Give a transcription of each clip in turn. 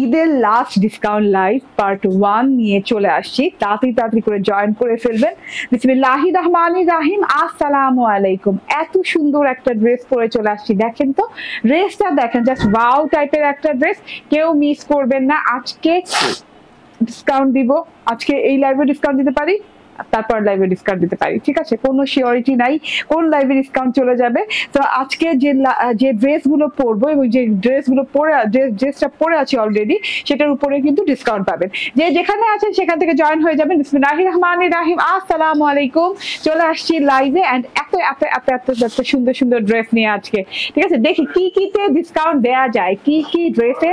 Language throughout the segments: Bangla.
ঈদের লাস্ট ডিসকাউন্ট লাইভ পার্ট 1 নিয়ে চলে আসছি। তাড়াতাড়ি করে জয়েন করে ফেলবেন। বিসমিল্লাহির রহমানির রহিম। আসসালামু আলাইকুম। এত সুন্দর একটা ড্রেস পরে চলে আসছি, দেখেন তো ড্রেসটা দেখেন, জাস্ট ওয়াও টাইপের একটা ড্রেস, কেউ মিস করবেন না। আজকে ডিসকাউন্ট দিব, আজকে এই লাইভে ডিসকাউন্ট দিতে পারি, তারপর লাইভে ডিসকাউন্ট দিতে পারি, ঠিক আছে? কোনো সিওরিটি নাই কোন লাইভে ডিসকাউন্ট চলে যাবে। তো আজকে যে ড্রেসগুলো পরবো এবং যে ড্রেসগুলো ড্রেসটা পরে আছে অলরেডি, সেটার উপরে কিন্তু ডিসকাউন্ট পাবেন। যে যেখানে আছেন সেখান থেকে জয়েন হয়ে যাবেন। বিসমিল্লাহির রহমানির রহিম। আসসালামু আলাইকুম। চলে আসছি লাইভে এন্ড এত সুন্দর সুন্দর ড্রেস নিয়ে আজকে, ঠিক আছে? দেখি কি কিতে ডিসকাউন্ট দেয়া যায়, কি ড্রেসে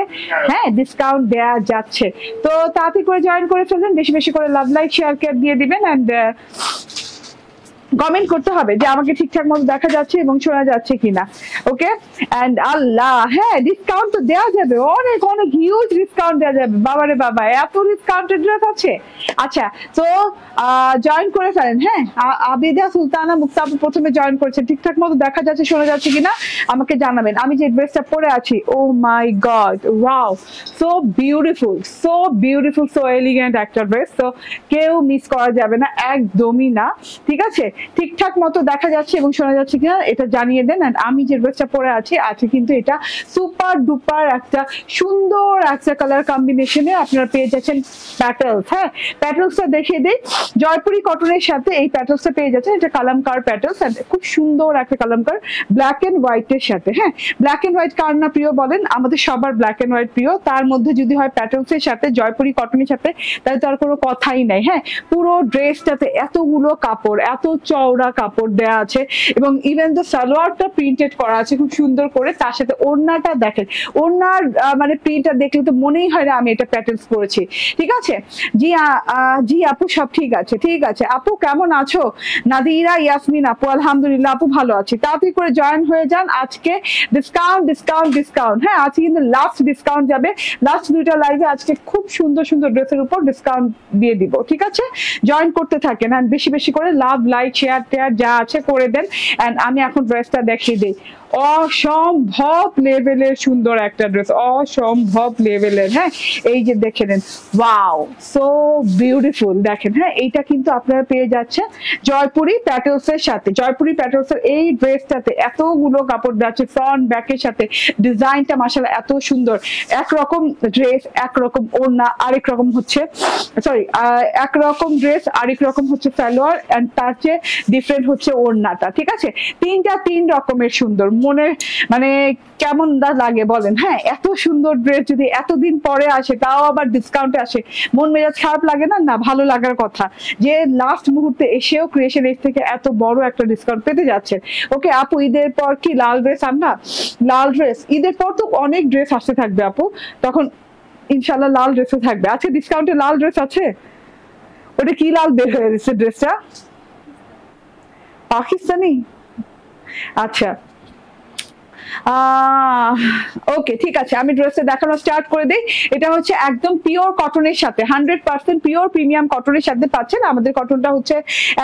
হ্যাঁ ডিসকাউন্ট দেয়া যাচ্ছে। তো তাড়াতাড়ি করে জয়েন করে ফেলবেন, বেশি বেশি করে লাভ লাইক শেয়ার কেয়ার দিয়ে দিবেন। কমেন্ট করতে হবে যে আমাকে ঠিকঠাক মতো দেখা যাচ্ছে এবং শোনা যাচ্ছে কিনা। ওকে এন্ড আল্লাহ, হ্যাঁ ডিসকাউন্ট তো দেওয়া যাবে, অনেক অনেক হিউজ ডিসকাউন্ট দেওয়া যাবে। বাবারে বাবা, এত ডিসকাউন্টেড ড্রেস আছে। আচ্ছা, তো জয়েন করে ফেলেন। হ্যাঁ, আবিদা সুলতানা মুক্তা আপু প্রথমে জয়েন করেছে, ঠিকঠাক মতো দেখা যাচ্ছে শোনা যাচ্ছে কিনা আমাকে জানাবেন। আমি যে ড্রেসটা পরে আছি, oh my god, wow, so beautiful, so elegant একটা ড্রেস। তো কেউ মিস করা যাবে না, একদমই না, ঠিক আছে? ঠিকঠাক মতো দেখা যাচ্ছে এবং শোনা যাচ্ছে কিনা এটা জানিয়ে দেন। এন্ড আমি যে ড্রেসটা পরে আছি কিন্তু এটা সুপার ডুপার একটা সুন্দর একটা কালার কম্বিনেশনে আপনারা পেয়ে যাচ্ছেন প্যাটেলস। হ্যাঁ, প্যাটেলসটা দেখিয়ে দেই, জয়পুরি কটনের সাথে এই প্যাটেলসটা পেয়ে যাচ্ছেন। এটা কালামকার প্যাটেলস, খুব সুন্দর একটা কালামকার ব্ল্যাক এন্ড হোয়াইটের সাথে। হ্যাঁ, ব্ল্যাক এন্ড হোয়াইট কার না প্রিয় বলেন? আমাদের সবার ব্ল্যাক এন্ড হোয়াইট প্রিয়। তার মধ্যে যদি হয় প্যাটেলসের সাথে জয়পুরি কটনের সাথে, তাহলে তো আর কোনো কথাই নাই। হ্যাঁ, পুরো ড্রেসটাতে এতগুলো কাপড়, এত চওড়া কাপড় দেয়া আছে এবং ইভেন তো সালোয়ারটা প্রিন্টেড করা আছে খুব সুন্দর করে। তার সাথে ওড়নাটা দেখেন, ওড়নার মানে প্রিন্টটা দেখলে তো মনেই হয় না আমি এটা প্যাটেলস পরেছি, ঠিক আছে? জি আপু, সব ঠিক আছে, ঠিক আছে আপু, কেমন আছো? নাদিরা ইয়াসমিন আপু, আলহামদুলিল্লাহ আপু, ভালো আছি। তাড়াতাড়ি করে জয়েন হয়ে যান। আজকে ডিসকাউন্ট। হ্যাঁ, আজকে কিন্তু লাস্ট ডিসকাউন্ট যাবে। লাস্ট দুইটা লাইভে আজকে খুব সুন্দর সুন্দর ড্রেসের উপর ডিসকাউন্ট দিয়ে দিব, ঠিক আছে? জয়েন করতে থাকেন আর বেশি বেশি করে লাভ লাইক শেয়ার টেয়ার যা আছে করে দেন। এন্ড আমি এখন ড্রেসটা দেখিয়ে দিই। অসম্ভব লেভেলের সুন্দর একটা ড্রেস, অসম্ভব লেভেলের। হ্যাঁ, এই যে দেখে নেন, ওয়াও, সো বিউটিফুল। দেখেন, হ্যাঁ, এইটা কিন্তু আপনারা পেয়ে যাচ্ছেন জয়পুরি প্যাটেলস এর সাথে। জয়পুরি প্যাটেলস এর এই ড্রেসটাতে এতগুলো কাপড় যাচ্ছে ফ্রন্ট ব্যাকের সাথে। ডিজাইনটা মাশাআল্লাহ এত সুন্দর। একরকম ড্রেস, একরকম ওড়না, আরেক রকম হচ্ছে একরকম ড্রেস, আরেক রকম হচ্ছে সালোয়ার, এন্ড তার চেয়ে ডিফারেন্ট হচ্ছে ওড়নাটা, ঠিক আছে? তিন রকমের সুন্দর। মনে মানে কেমন লাগে বলেন? হ্যাঁ, এত সুন্দর ড্রেস যদি এতদিন পরে আসে, তাও আবার ডিসকাউন্টে আসে, মন মেজাজ খারাপ লাগে না? না, ভালো লাগার কথা যে লাস্ট মুহূর্তে এসেও ক্রিয়েশন এজ থেকে এত বড় একটা ডিসকাউন্ট পেতে যাচ্ছেন। ওকে আপু, ঈদের পর কি লাল ড্রেস আনবা? লাল ড্রেস ঈদের পর তো অনেক ড্রেস আসতে থাকবে আপু, তখন ইনশাল্লাহ লাল ড্রেসও থাকবে। আজকে ডিসকাউন্টে লাল ড্রেস আছে। ওটা কি লাল বের হয়ে গেছে ড্রেসটা? পাকিস্তানি? আচ্ছা, ওকে, ঠিক আছে, আমি ড্রেসটা দেখানো স্টার্ট করে দিই। এটা হচ্ছে একদম পিওর কটনের সাথে, 100% পিওর প্রিমিয়াম কটনের সাথে পাচ্ছেন। আমাদের কটনটা হচ্ছে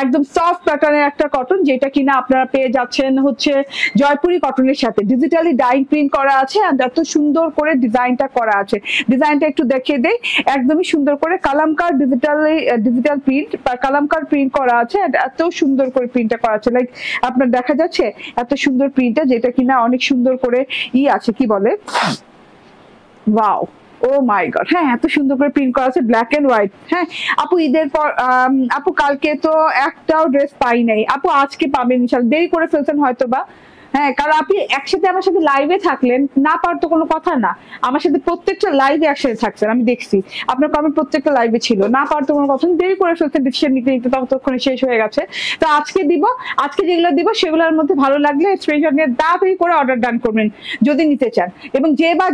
একদম সফট প্যাটার্নের একটা কটন, যেটা কিনা আপনারা পেয়ে যাচ্ছেন হচ্ছে জয়পুরি কটনের সাথে। ডিজিটালি ডাইং প্রিন্ট করা আছে, এত সুন্দর করে ডিজাইনটা করা আছে। ডিজাইনটা একটু দেখিয়ে দেই, একদমই সুন্দর করে কালামকার ডিজিটাল প্রিন্ট বা কালামকার প্রিন্ট করা আছে। এত সুন্দর করে প্রিন্টটা করা আছে, লাইক আপনার দেখা যাচ্ছে এত সুন্দর প্রিন্টটা, যেটা কিনা অনেক সুন্দর করে আছে, কি বলে, ওয়াও, ও মাই গড। হ্যাঁ, এত সুন্দর করে প্রিন্ট করা আছে, ব্ল্যাক এন্ড হোয়াইট। হ্যাঁ আপু, ঈদের পর আপু কালকে তো একটাও ড্রেস পাই নাই আপু, আজকে পাবেন ইনশাআল্লাহ। দেরি করে ফেলছেন হয়তো বা। হ্যাঁ, কারণ আপনি একসাথে আমার সাথে লাইভে থাকলেন, না পার তো কোনো কথা না। আমার সাথে প্রত্যেকটা লাইভে একসাথে থাকছেন, আমি দেখছি আপনার কমেন্ট প্রত্যেকটা লাইভে ছিল, না পার তো কোনো কথা। দেরি করে ফেলছেন, ডিসিশন নিতে ততক্ষণে শেষ হয়ে গেছে। তো আজকে দিব, আজকে যেগুলো দিব সেগুলোর মধ্যে ভালো লাগলে স্ক্রিনশট নিয়ে তাড়াতাড়ি করে অর্ডার ডান করবেন যদি নিতে চান। এবং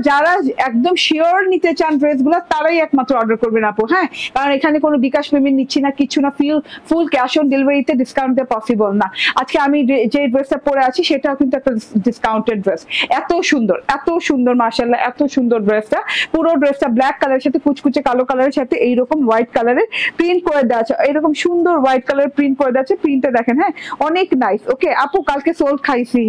যারা একদম শিওর নিতে চান ড্রেসগুলো, তারাই একমাত্র অর্ডার করবেন আপু। হ্যাঁ, কারণ এখানে কোনো বিকাশ পেমেন্ট নিচ্ছি না, কিছু না, ফুল ক্যাশ অন ডেলিভারিতে ডিসকাউন্ট দেওয়া পসিবল না। আজকে আমি যে ড্রেসটা পরে আছি সেটাও কিন্তু একটা ডিসকাউন্টেড ড্রেস। এত সুন্দর মাশাআল্লাহ, এত সুন্দর ড্রেসটা। পুরো ড্রেসটা ব্ল্যাক কালারের সাথে কুচকুচে কালো কালারের সাথে এইরকম হোয়াইট কালারের প্রিন্ট করে দেওয়া আছে, এরকম সুন্দর হোয়াইট কালার প্রিন্ট করে দেওয়া আছে। প্রিন্টটা দেখেন, হ্যাঁ অনেক নাইস। ওকে আপু কালকে সোল খাইছি,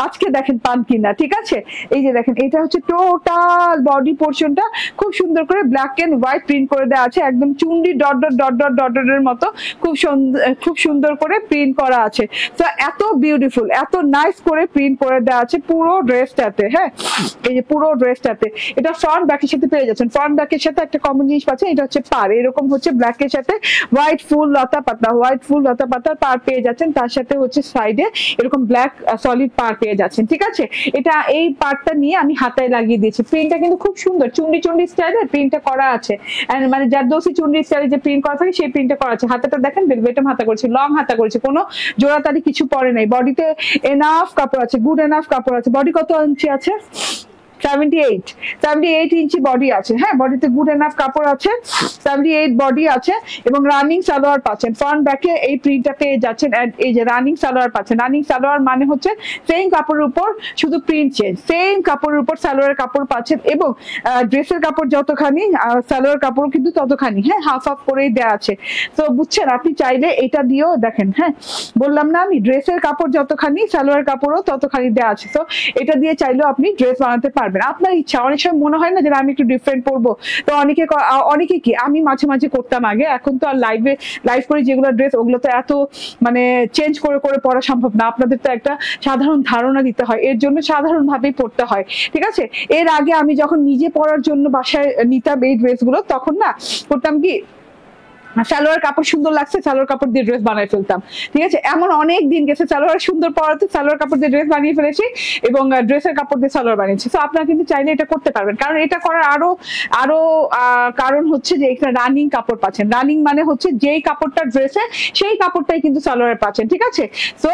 আজকে দেখেন পান কিনা, ঠিক আছে। এই যে দেখেন এটা হচ্ছে টোটাল বডি পোর্শনটা খুব সুন্দর করে ব্ল্যাক এন্ড হোয়াইট প্রিন্ট করে দেওয়া আছে, একদম চুন্ডি dot dot dot dot dot ডটের মতো খুব সুন্দর করে প্রিন্ট করা আছে। তো এত বিউটিফুল, এত নাইস করে প্রিন্ট করে দেওয়া আছে পুরো ড্রেসটাতে। হ্যাঁ এই যে পুরো ড্রেসটাতে এটা ফ্রন্ট ব্যাকের সাথে পেয়ে যাচ্ছেন। ফ্রন্ট ব্যাকের সাথে একটা কমন জিনিস পাচ্ছেন, এটা হচ্ছে পার, এরকম হচ্ছে ব্ল্যাকের সাথে হোয়াইট ফুল লতা পাতার পার পেয়ে যাচ্ছেন। তার সাথে হচ্ছে সাইডে এরকম ব্ল্যাক সলিড পার পেয়ে যাচ্ছেন, ঠিক আছে। এটা এই পার্টটা নিয়ে আমি হাতায় লাগিয়ে দিয়েছি। প্রিন্টটা কিন্তু খুব সুন্দর, চুন্ডি স্টাইলের প্রিন্টটা করা আছে, মানে জারদৌসি চুন্ডি স্টাইলে যে প্রিন্ট করা থাকে সেই প্রিন্টটা করা আছে। হাতাটা দেখেন বেলভেটম হাতা করেছে, লং হাতা করেছে, কোনো জোড়াতাড়ি কিছু পরে নাই। বডিতে এনাফ কাপড় আছে, গুড এনাফ কাপড় আছে। বডি কত ইঞ্চি আছে? 78 ইঞ্চি বডি আছে। হ্যাঁ বডিতে গুড এনাফ কাপড় আছে, 78 বডি আছে এবং রানিং সালোয়ার পাচ্ছেন। ফ্রন্ট ব্যাকে এই প্রিন্টটা পেয়ে যাচ্ছেন। এই যে রানিং সালোয়ার পাচ্ছেন। রানিং সালোয়ার মানে হচ্ছে সেম কাপড়ের উপর শুধু প্রিন্ট চেঞ্জ, সেম কাপড়ের উপর সালোয়ারের কাপড় পাচ্ছেন এবং ড্রেসের কাপড় যতখানি সালোয়ার কাপড় কিন্তু ততখানি, হ্যাঁ হাফ হাফ করেই দেওয়া আছে। তো বুঝছেন, আপনি চাইলে এটা দিয়েও দেখেন, হ্যাঁ বললাম না আমি ড্রেসের কাপড় যতখানি সালোয়ার কাপড়ও ততখানি দেওয়া আছে। তো এটা দিয়ে চাইলেও আপনি ড্রেস বানাতে পারবেন, আপনার ইচ্ছা। অনেক সময় মনে হয় না যে আমি একটু ডিফারেন্ট পরবো, তো অনেকে কি আমি মাঝে মাঝে করতাম আগে, এখন তো আর লাইভ করে যেগুলো ড্রেস ওগুলো তো এত মানে চেঞ্জ করে করে পরা সম্ভব না। আপনাদের তো একটা সাধারণ ধারণা দিতে হয়, এর জন্য সাধারণ ভাবেই পড়তে হয়, ঠিক আছে। এর আগে আমি যখন নিজে পরার জন্য বাসায় নিতাম এই ড্রেসগুলো, তখন না করতাম কি সালোয়ার কাপড় সুন্দর লাগছে, সালোয়ার কাপড় দিয়ে ড্রেস বানিয়ে ফেলতাম, ঠিক আছে। এমন অনেক দিন গেছে সালোয়ার সুন্দর পরাতে সালোয়ার কাপড় দিয়ে ড্রেস বানিয়ে ফেলেছি এবং ড্রেসের কাপড় দিয়ে সালোয়ার বানিয়েছি। তো আপনারা কিন্তু চাইলে এটা করতে পারবেন, কারণ এটা করার আরো কারণ হচ্ছে যে এখানে রানিং কাপড় পাচ্ছেন। রানিং মানে হচ্ছে যেই কাপড়টা ড্রেসে সেই কাপড়টাই কিন্তু সালোয়ারে পাচ্ছেন, ঠিক আছে। তো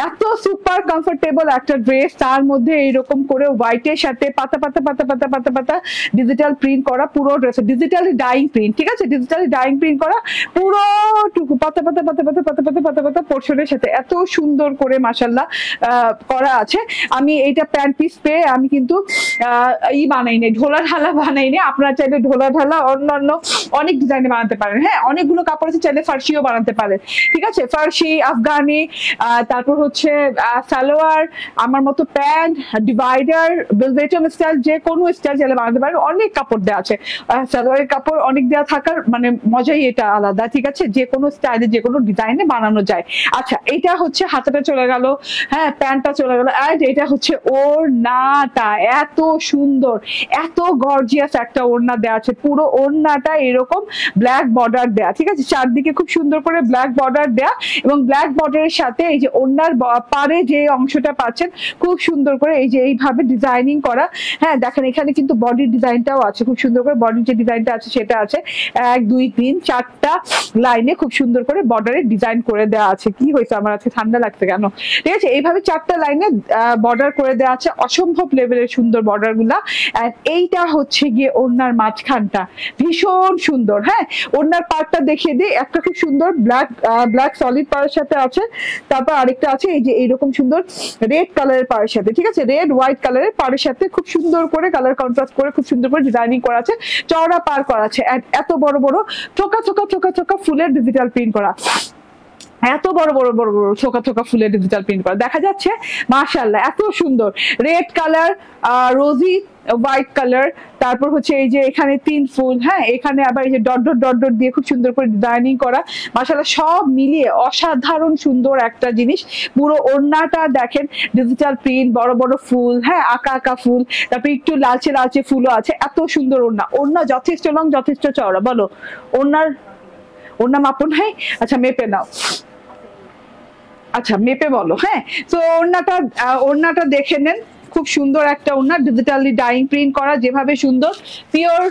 এত সুপার কমফোর্টেবল একটা ড্রেস, তার মধ্যে এইরকম করে হোয়াইটের সাথে পাতা পাতা পাতা পাতা পাতা পাতা ডিজিটাল প্রিন্ট করা পুরো ড্রেসে, ডিজিটালি ডাইং প্রিন্ট, ঠিক আছে, ডিজিটালি ডাইং প্রিন্ট করা পুরোটুকু পাতা পাতা পাতা পাতা পাতা পাতা পাতা পাতা পোর্শনের সাথে এত সুন্দর করে মাশাআল্লাহ করা আছে। আমি এইটা প্যান্ট পিস পেয়ে আমি কিন্তু বানাই নাই, ঢোলা ঢালা বানাই নাই। আপনারা চাইলে ঢোলা ঢালা অন্যান্য অনেক ডিজাইনে বানাতে পারেন। হ্যাঁ অনেকগুলো কাপড় আছে, চাইলে ফার্সিও বানাতে পারেন, ঠিক আছে। ফার্সি, আফগানি, তারপর হচ্ছে সালোয়ার, আমার মতো প্যান্ট, ডিভাইডার, বেলভেটম স্টাইল, যে কোনো স্টাইল চাইলে বানাতে পারেন। অনেক কাপড় দেওয়া আছে, সালোয়ারের কাপড় অনেক দেওয়া থাকার মানে মজাই এটা আলাদা, ঠিক আছে। যে কোনো স্টাইলে যে কোনো ডিজাইনে বানানো যায়। আচ্ছা এটা হচ্ছে হাতাটা চলে গেল, হ্যাঁ প্যান্টটা চলে গেল, আর এটা হচ্ছে ওড়নাটা। এত সুন্দর, এত গর্জিয়াস একটা ওড়না দেওয়া আছে। পুরো ওড়নাটা এরকম ব্ল্যাক বর্ডার দেয়া, ঠিক আছে, চারদিকে খুব সুন্দর করে ব্ল্যাক বর্ডার দেয়া এবং ব্ল্যাক বর্ডারের সাথে এই যে ওড়নার পারে যে অংশটা পাচ্ছেন খুব সুন্দর করে এই যে এইভাবে ডিজাইনিং করা। হ্যাঁ দেখেন এখানে কিন্তু বডির ডিজাইনটাও আছে, খুব সুন্দর করে বডির যে ডিজাইনটা আছে সেটা আছে। 1 2 3 4টা লাইনে খুব সুন্দর করে বর্ডারে ডিজাইন করে দেওয়া আছে। কি হয়েছে আমার আজকে ঠান্ডা লাগছে কেন, ঠিক আছে। এইভাবে 4টা লাইনে বর্ডার করে দেওয়া আছে, অসম্ভব লেভেলের সুন্দর বর্ডার গুলা। এইটা হচ্ছে গিয়ে ওড়নার মাঝখানটা ভীষণ সুন্দর। হ্যাঁ ওড়নার পার্টটা দেখিয়ে দিই, একটা খুব সুন্দর ব্ল্যাক সলিড পাড়ের সাথে আছে, তারপর আরেকটা আছে এই যে এইরকম সুন্দর রেড কালারের পাড়ের সাথে, ঠিক আছে, রেড হোয়াইট কালারের পাড়ের সাথে খুব সুন্দর করে কালার কন্ট্রাস্ট করে খুব সুন্দর করে ডিজাইনিং করা আছে, চওড়া পার করা আছে, এত বড় বড় থোকা থোকা থোকা থোকা ফুলের ডিজিটাল প্রিন্ট করা, এত বড় বড় বড় বড় থোকা থোকা ফুলের ডিজিটাল প্রিন্ট করা দেখা যাচ্ছে। মাশাআল্লাহ এত সুন্দর রেড কালার, রোজি হোয়াইট কালার, তারপর হচ্ছে এই যে এখানে 3 ফুল, হ্যাঁ এখানে আবার এই যে ডট ডট ডট ডট দিয়ে খুব সুন্দর করে ডিজাইনিং করা। মাশাআল্লাহ সব মিলিয়ে অসাধারণ সুন্দর একটা জিনিস। পুরো ওড়নাটা দেখেন ডিজিটাল প্রিন্ট, বড় বড় ফুল, হ্যাঁ আঁকা আঁকা ফুল, তারপর একটু লালচে লালচে ফুলও আছে। এত সুন্দর ওড়না, ওড়না যথেষ্ট লং যথেষ্ট চওড়া। বলো ওড়না মাপন, হ্যাঁ আচ্ছা মেপে নাও, আচ্ছা মেপে বলো। হ্যাঁ তো ওড়নাটা দেখে নেন, খুব সুন্দর একটা ওড়না, ডিজিটালি ডাইং প্রিন্ট করা, যেভাবে সুন্দর পিওর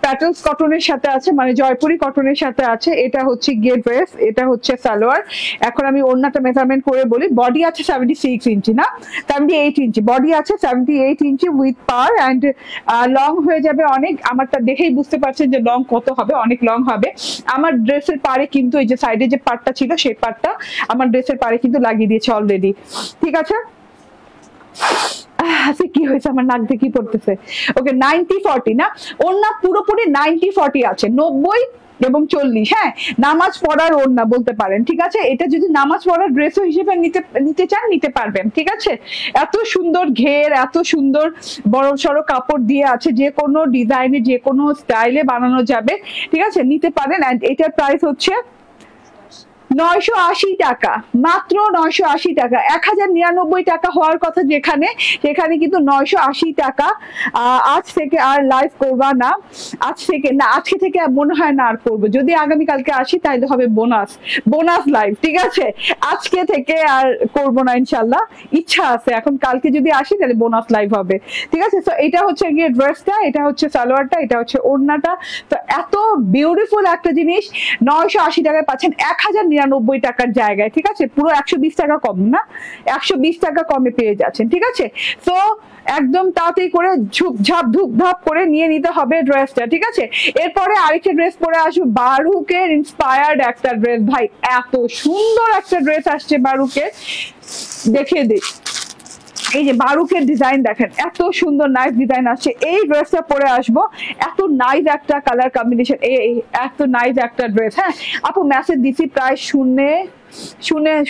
প্যাটেলস কটনের সাথে আছে, মানে জয়পুরি কটনের সাথে আছে। এটা হচ্ছে গিয়ে ড্রেস, এটা হচ্ছে সালোয়ার। এখন আমি ওড়নাটা মেজারমেন্ট করে বলি। বডি আছে 76 ইঞ্চি, না 78 ইঞ্চি বডি আছে, 78 ইঞ্চি উইথ পার অ্যান্ড লং হয়ে যাবে অনেক। আমারটা দেখেই বুঝতে পারছেন যে লং কত হবে, অনেক লং হবে। আমার ড্রেসের পারে কিন্তু এই যে সাইডে যে পার্টটা ছিল সেই পার্টটা আমার ড্রেসের পারে কিন্তু লাগিয়ে দিয়েছে অলরেডি, ঠিক আছে। কি হয়েছে, আমার নাক দিয়ে কি পড়তেছে। ওকে 90-40 না, ওড়না পুরোপুরি 90-40 আছে, 90 এবং 40। হ্যাঁ, নামাজ পড়ার ওড়না বলতে পারেন, ঠিক আছে। এটা যদি নামাজ পড়ার ড্রেসও হিসেবে নিতে চান নিতে পারবেন, ঠিক আছে। এত সুন্দর ঘের, এত সুন্দর বড় সড়ো কাপড় দিয়ে আছে, যে কোনো ডিজাইনে যে কোনো স্টাইলে বানানো যাবে, ঠিক আছে, নিতে পারেন। এন্ড এটার প্রাইস হচ্ছে 980 টাকা, মাত্র 980 টাকা। 1099 টাকা হওয়ার কথা যেখানে, সেখানে কিন্তু 980 টাকা। আজ থেকে আর লাইভ করবা না, আজকে থেকে মনে হয় না আর করবো। যদি আগামীকালকে আসি তাহলে হবে বোনাস লাইভ, ঠিক আছে। আজকে থেকে আর করবো না ইনশাল্লাহ, ইচ্ছা আছে। এখন কালকে যদি আসি তাহলে বোনাস লাইভ হবে, ঠিক আছে। তো এটা হচ্ছে গিয়ে ড্রেসটা, এটা হচ্ছে সালোয়ারটা, এটা হচ্ছে ওড়নাটা। তো এত বিউটিফুল একটা জিনিস 980 টাকায় পাচ্ছেন 1099 টাকার জায়গায়, ঠিক আছে। পুরো 120 টাকা কম না, 120 টাকা কমে পেয়ে যাচ্ছেন, ঠিক আছে। তো একদম তাড়াতাড়ি করে ঝুপঝাপ ধুপধাপ করে নিয়ে নিতে হবে ড্রেসটা, ঠিক আছে। এরপরে আরেকটা ড্রেস পরে আসবো, বারুকের ইন্সপায়ার্ড একটা ড্রেস। ভাই এত সুন্দর একটা ড্রেস আসছে বারুকের, দেখিয়ে দিই। এই যে বারুকের ডিজাইন দেখেন, এত সুন্দর নাইস ডিজাইন আসছে। এই ড্রেসটা পরে আসবো, এত নাইস একটা কালার কম্বিনেশন, এত নাইস একটা ড্রেস। হ্যাঁ আপু, মেসেজ দিছি, প্রায়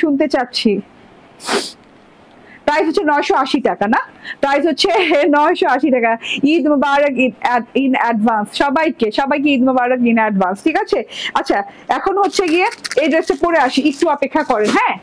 শুনতে চাচ্ছি। প্রাইস হচ্ছে 980 টাকা না, প্রাইস হচ্ছে 980 টাকা। ঈদ মুবারক ইন অ্যাডভান্স সবাইকে ঈদ মুবারক ইন অ্যাডভান্স, ঠিক আছে। আচ্ছা এখন হচ্ছে গিয়ে এই ড্রেসটা পরে আসি, একটু অপেক্ষা করেন। হ্যাঁ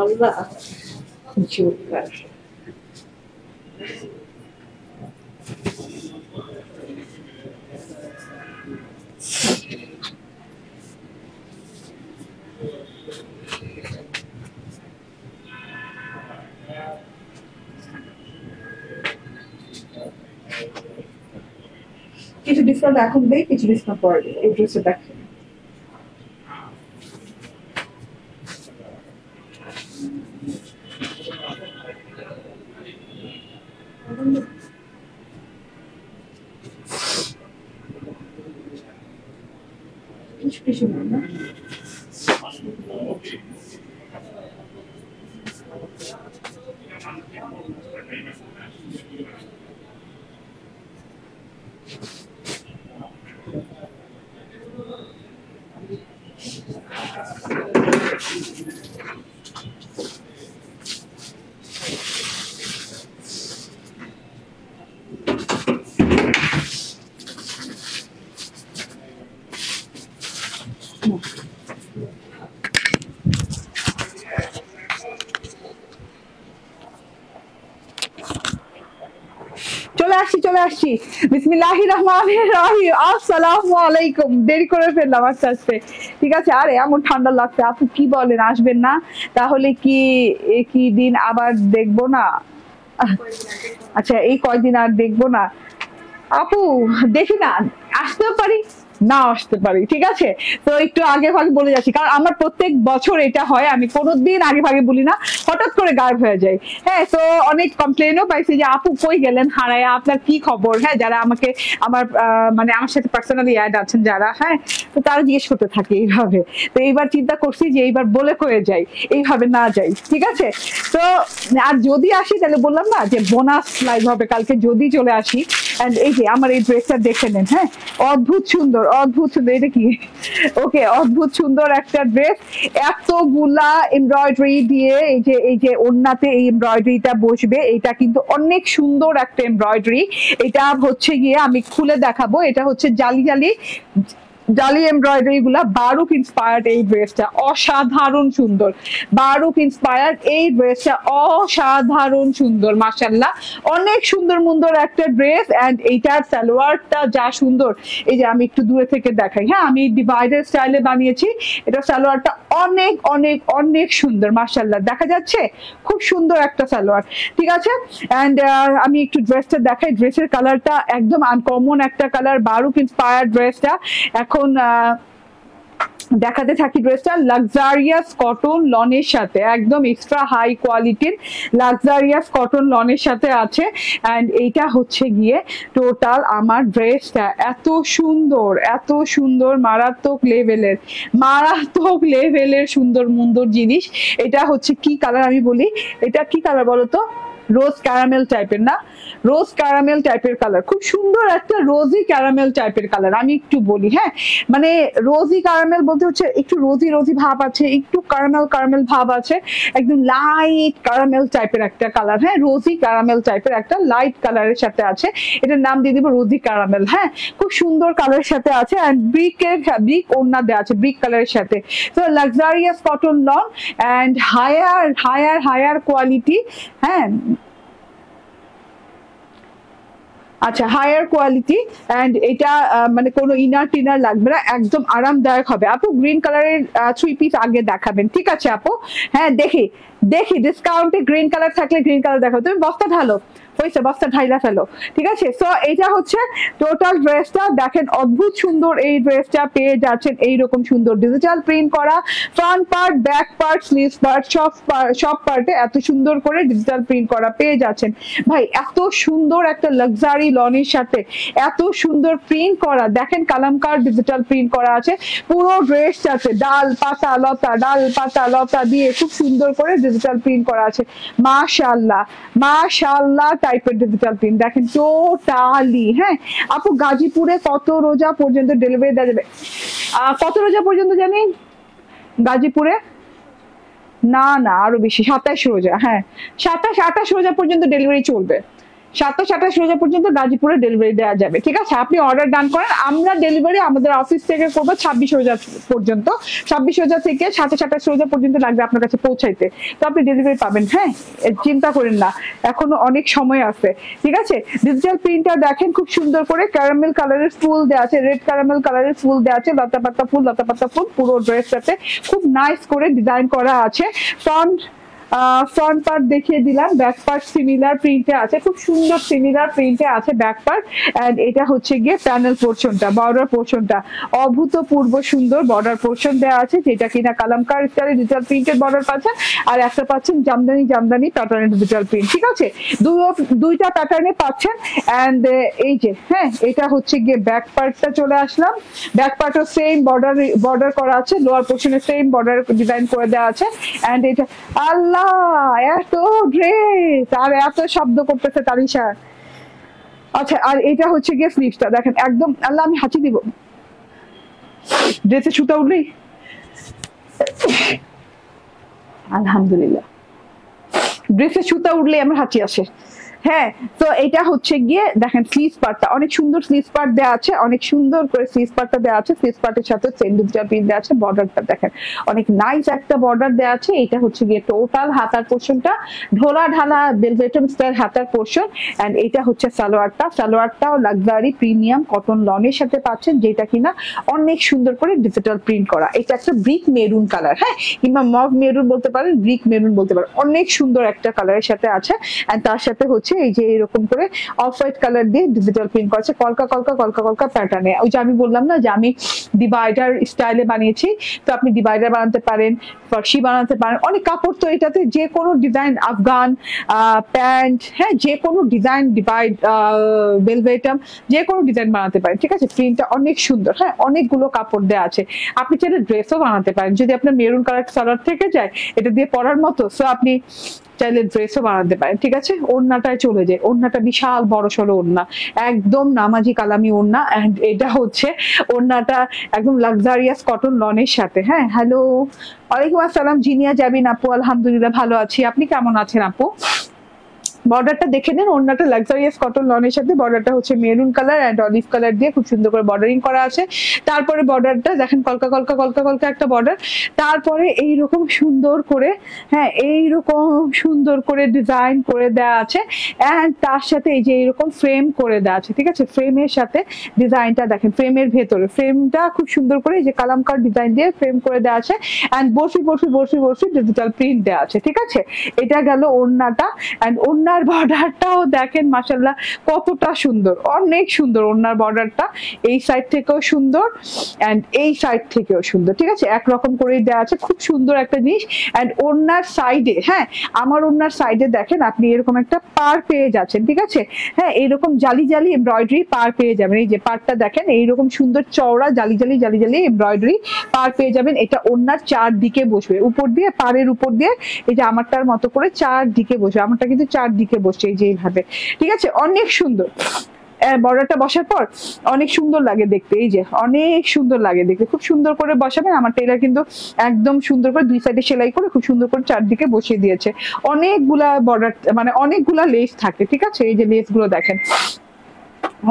Allah Joker. কিছু ডিসকাউন্ট এখন দেই, কিছু ডিসকাউন্ট পরে দেই। এই ড্রেসটা দেখেন, কিছু না চলে আসছি। বিসমিল্লাহির রহমানির রহিম। আসসালামু আলাইকুম। দেরি করে ফেললাম আস্তে আস্তে, ঠিক আছে। আরে এমন ঠান্ডা লাগছে। আপু কি বলেন, আসবেন না? তাহলে কি দিন আবার দেখবো না? আচ্ছা এই কয়দিন আর দেখবো না আপু, দেখি না, আসতেও পারি না আসতে পারি, ঠিক আছে। তো একটু আগে ভাগে বলে যাচ্ছি, কারণ আমার প্রত্যেক বছর এটা হয়, আমি কোনোদিন আগে ভাগে বলি না, হঠাৎ করে গায়েব হয়ে যায়। হ্যাঁ, তো অনেক কমপ্লেনও পাইছি যে আপু কই গেলেন হারায়, আপনার কি খবর। হ্যাঁ, যারা আমাকে আমার সাথে পার্সোনালি অ্যাড আছেন যারা, হ্যাঁ, তো তারা জিজ্ঞেস করতে থাকে এইভাবে। তো এইবার চিন্তা করছি যে এইবার বলে কয়ে যাই, এইভাবে না যাই, ঠিক আছে। তো আর যদি আসি তাহলে বললাম না যে বোনাস লাইভ হবে কালকে, যদি চলে আসি। এই যে আমার এই ড্রেসটা দেখে নেন, হ্যাঁ, অদ্ভুত সুন্দর, অদ্ভুত সুন্দর, এটা কি ওকে অদ্ভুত সুন্দর একটা ড্রেস, এতগুলা এমব্রয়ডারি দিয়ে এই যে ওড়নাতে এই এমব্রয়ডারিটা বসবে, এটা কিন্তু অনেক সুন্দর একটা এমব্রয়ডারি। এটা হচ্ছে গিয়ে আমি খুলে দেখাবো, এটা হচ্ছে জালি জালি জালি এমব্রয়ডারি গুলা, বারুক ইন্সপায়ার্ড এই ড্রেসটা অসাধারণ সুন্দর, বারুক ইন্সপায়ার্ড এই ড্রেসটা অসাধারণ সুন্দর, মাশাআল্লাহ অনেক সুন্দর সুন্দর একটা ড্রেস। এন্ড এইটার সালোয়ারটা যা সুন্দর, এই যে আমি একটু দূরে থেকে দেখাই, হ্যাঁ আমি ডিভাইডার স্টাইলে বানিয়েছি, এটা সালোয়ারটা অনেক অনেক অনেক সুন্দর, মাশাআল্লাহ দেখা যাচ্ছে খুব সুন্দর একটা সালোয়ার, ঠিক আছে। এন্ড আমি একটু ড্রেসটা দেখাই, ড্রেসের কালারটা একদম আনকমন একটা কালার, বারুক ইন্সপায়ার্ড ড্রেসটা। এখন দেখাতে থাকি ড্রেসটা, লাক্সারিয়াস কটন লনের সাথে, একদম এক্সট্রা হাই কোয়ালিটির লাক্সারিয়াস কটন লনের সাথে আছে। এন্ড এইটা হচ্ছে গিয়ে টোটাল আমার ড্রেসটা এত সুন্দর মারাত্মক লেভেলের সুন্দর মুন্দর জিনিস। এটা হচ্ছে কি কালার আমি বলি, এটা কি কালার বলো তো, রোজ ক্যারামেল টাইপের না, রোজ ক্যারামেল টাইপের কালার, খুব সুন্দর একটা রোজি ক্যারামেল টাইপের কালার। আমি একটু বলি, হ্যাঁ মানে রোজি ক্যারামেল বলতে হচ্ছে একটু রোজি রোজি ভাব আছে, একটু ক্যারামেল ভাব আছে, একদম লাইট ক্যারামেল টাইপের একটা কালার, হ্যাঁ রোজি ক্যারামেল টাইপের একটা লাইট কালারের সাথে আছে, এটার নাম দিয়ে দিব রোজি ক্যারামেল। হ্যাঁ খুব সুন্দর কালারের সাথে আছে, এন্ড ব্রিক ওড়না দেওয়া আছে ব্রিক কালারের সাথে। তো luxurious cotton lawn and higher quality, হ্যাঁ আচ্ছা হায়ার কোয়ালিটি। এন্ড এটা মানে কোনো ইনার টিনার লাগবে না, একদম আরামদায়ক হবে। আপু গ্রিন কালারের 3 পিস আগে দেখাবেন, ঠিক আছে আপু? হ্যাঁ দেখি ডিসকাউন্টে গ্রিন কালার থাকলে গ্রিন কালার দেখাবো, তুমি বস্তা ঢালো, হয়েছে বস্তা ঢাইলা ফেলো, ঠিক আছে। সো এটা হচ্ছে টোটাল ড্রেসটা, দেখেন অদ্ভুত সুন্দর এই ড্রেসটা পেয়ে যাচ্ছেন এইরকম সুন্দর ডিজিটাল প্রিন্ট করা, front part back part sleeves part সব পার্টে এত সুন্দর করে ডিজিটাল প্রিন্ট করা পেয়ে যাচ্ছেন। ভাই এত সুন্দর একটা লাক্সারি লনের সাথে এত সুন্দর প্রিন্ট করা, দেখেন কালামকার ডিজিটাল প্রিন্ট করা আছে পুরো ড্রেসটাতে, ডাল পাতা লতা দিয়ে খুব সুন্দর করে ডিজিটাল প্রিন্ট করা আছে, মাশাআল্লাহ টাইপের ডিজিটাল প্রিন্ট দেখেন টোটালি। হ্যাঁ আপু গাজীপুরে কত রোজা পর্যন্ত ডেলিভারি দেওয়া যাবে? কত রোজা পর্যন্ত জানি গাজীপুরে? না আরো বেশি, 27 রোজা, হ্যাঁ 27-28 রোজা পর্যন্ত ডেলিভারি চলবে, 27-28 রোজা পর্যন্ত গাজীপুরে ডেলিভারি দেওয়া যাবে, ঠিক আছে। আপনি অর্ডার ডান করেন, আমরা ডেলিভারি আমাদের অফিস থেকে করবো 26 রোজা পর্যন্ত, 26 রোজা থেকে 27-28 রোজা পর্যন্ত লাগবে আপনার কাছে পৌঁছাইতে, তো আপনি ডেলিভারি পাবেন। হ্যাঁ চিন্তা করেন না, এখনো অনেক সময় আছে, ঠিক আছে। ডিজিটাল প্রিন্টটা দেখেন খুব সুন্দর করে ক্যারামেল কালারের ফুল দেওয়া আছে, রেড ক্যারামেল কালারের ফুল দেওয়া আছে, লতা পাতা ফুল পুরো ড্রেসটাতে খুব নাইস করে ডিজাইন করা আছে। ফ্রন্ট পার্ট দেখিয়ে দিলাম, ব্যাক পার্ট সিমিলার প্রিন্টে আছে, খুব সুন্দর সিমিলার প্রিন্টে আছে ব্যাক পার্ট। এন্ড এটা হচ্ছে গিয়ে প্যানেল পোর্শনটা, বর্ডার পোর্শনটা অভূতপূর্ব সুন্দর বর্ডার পোর্শন দেওয়া আছে, যেটা কিনা কালামকার স্টাইলে ডিজিটাল প্রিন্টেড বর্ডার পাচ্ছেন, আর একটা পাচ্ছেন জামদানি প্যাটার্নের ডিজিটাল প্রিন্ট, ঠিক আছে। দুইটা প্যাটার্নে পাচ্ছেন। এন্ড এই যে হ্যাঁ এটা হচ্ছে গিয়ে ব্যাক পার্টটা, চলে আসলাম ব্যাক পার্টও সেম বর্ডার করা আছে, লোয়ার পোর্শনে সেম বর্ডার ডিজাইন করে দেওয়া আছে। এন্ড এটা আল্লাহ এত ড্রেস আর এত শব্দ করতেছে তারিশা। আচ্ছা আর এটা হচ্ছে গিয়ে স্লিভসটা দেখেন একদম, আল্লাহ আমি হাঁচি দিব, ড্রেসে সুতা উঠলেই আলহামদুলিল্লাহ, ড্রেসে সুতা উঠলেই আমার হাঁচি আসে। হ্যাঁ তো এটা হচ্ছে গিয়ে দেখেন স্লিভস পার্টটা অনেক সুন্দর, স্লিভস পার্ট দেওয়া আছে, অনেক সুন্দর করে স্লিভস পার্টটা দেওয়া আছে, স্লিভস পার্টের সাথে সেম ডিজিটাল প্রিন্ট দেওয়া আছে, বর্ডারটা দেখেন অনেক নাইস একটা বর্ডার দেওয়া আছে। এটা হচ্ছে গিয়ে টোটাল হাতার পোর্শনটা, ঢোলা ঢালা বেলভেটন স্টাইল হাতার পোর্শন। এন্ড এটা হচ্ছে সালোয়ারটাও লাক্সারি প্রিমিয়াম কটন লনের সাথে পাচ্ছেন, যেটা কিনা অনেক সুন্দর করে ডিজিটাল প্রিন্ট করা। এটা একটা ব্রিক মেরুন কালার, হ্যাঁ কিংবা মভ মেরুন বলতে পারেন, ব্রিক মেরুন বলতে পারেন, অনেক সুন্দর একটা কালারের সাথে আছে। এন্ড তার সাথে হচ্ছে এই যে এরকম করে অফ হোয়াইট কালার দিয়ে ডিজিটাল প্রিন্ট করেছে কলকা প্যাটার্নে। ওই যে আমি বললাম না যে আমি ডিভাইডার স্টাইলে বানিয়েছি, তো আপনি ডিভাইডার বানাতে পারেন, ফার্সি বানাতে পারেন, অনেক কাপড় তো এটাতে যে কোনো ডিজাইন, আফগান প্যান্ট, হ্যাঁ যে কোনো ডিজাইন, ভেলভেটাম যে কোনো ডিজাইন বানাতে পারেন, ঠিক আছে। প্রিন্টটা অনেক সুন্দর, হ্যাঁ অনেকগুলো কাপড় দেওয়া আছে, আপনি চাইলে ড্রেসও বানাতে পারেন যদি আপনার মেরুন কালার সালোয়ার থেকে যায় এটা দিয়ে পরার মতো। সো আপনি চাইলে ড্রেসও বানাতে পারেন, ঠিক আছে। ওড়নাটায় চলে যায়, ওড়নাটা বিশাল বড় সড়ো ওড়না, একদম নামাজি কালামি ওড়না। এন্ড এটা হচ্ছে ওড়নাটা একদম লাক্সারিয়াস কটন লনের সাথে। হ্যাঁ, হ্যালো, ওয়ালাইকুম আসসালাম জিনিয়া জাবিন আপু, আলহামদুলিল্লাহ ভালো আছি, আপনি কেমন আছেন আপু? বর্ডারটা দেখে নেন, ওড়নাটা লাক্সারিয়াস কটন লনের সাথে, বর্ডারটা হচ্ছে maroon colour and olive colour দিয়ে খুব সুন্দর করে বর্ডারিং করা আছে। তারপরে বর্ডারটা দেখেন কলকা কলকা কলকা কলকা একটা বর্ডার, তারপরে এইরকম সুন্দর করে, হ্যাঁ এইরকম সুন্দর করে ডিজাইন করে দেওয়া আছে এন্ড তার সাথে এই যে এইরকম ফ্রেম করে দেওয়া আছে, ঠিক আছে। ফ্রেমের সাথে ডিজাইনটা দেখেন, ফ্রেমের ভেতরে ফ্রেমটা খুব সুন্দর করে এই যে কালামকার ডিজাইন দিয়ে ফ্রেম করে দেওয়া আছে এন্ড বর্ফি বর্ফি বর্ফি বর্ফি ডিজিটাল প্রিন্ট দেওয়া আছে, ঠিক আছে। এটা গেল ওড়নাটা এন্ড ওড়নার বর্ডারটাও দেখেন মাশাআল্লাহ কতটা সুন্দর, অনেক সুন্দর ওড়নার বর্ডারটা, এই সাইড থেকেও সুন্দর এন্ড এই সাইড থেকেও সুন্দর, ঠিক আছে। একরকম করেই দেওয়া আছে, খুব সুন্দর একটা জিনিস। এন্ড ওড়নার সাইডে, হ্যাঁ আমার ওড়নার সাইডে দেখেন আপনি এরকম একটা পার পেয়ে যাচ্ছেন, ঠিক আছে। হ্যাঁ এইরকম জালি জালি এমব্রয়ডারি পার পেয়ে যাবেন, এই যে পারটা দেখেন এইরকম সুন্দর চওড়া জালি জালি জালি জালি এমব্রয়ডারি পার পেয়ে যাবেন। এটা ওড়নার চারদিকে বসবে, উপর দিয়ে পারের উপর দিয়ে এই যে আমারটার মতো করে চারদিকে বসবে, আমারটা কিন্তু চারদিকে বসছে এই যে এইভাবে, ঠিক আছে। অনেক সুন্দর বর্ডারটা বসার পর অনেক সুন্দর লাগে দেখতে, এই যে অনেক সুন্দর লাগে দেখতে, খুব সুন্দর করে বসাবেন। আমার টেলার কিন্তু একদম সুন্দর করে দুই সাইডে সেলাই করে খুব সুন্দর করে চারদিকে বসিয়ে দিয়েছে। অনেকগুলা বর্ডার মানে অনেকগুলা লেস থাকে, ঠিক আছে। এই যে লেস গুলো দেখেন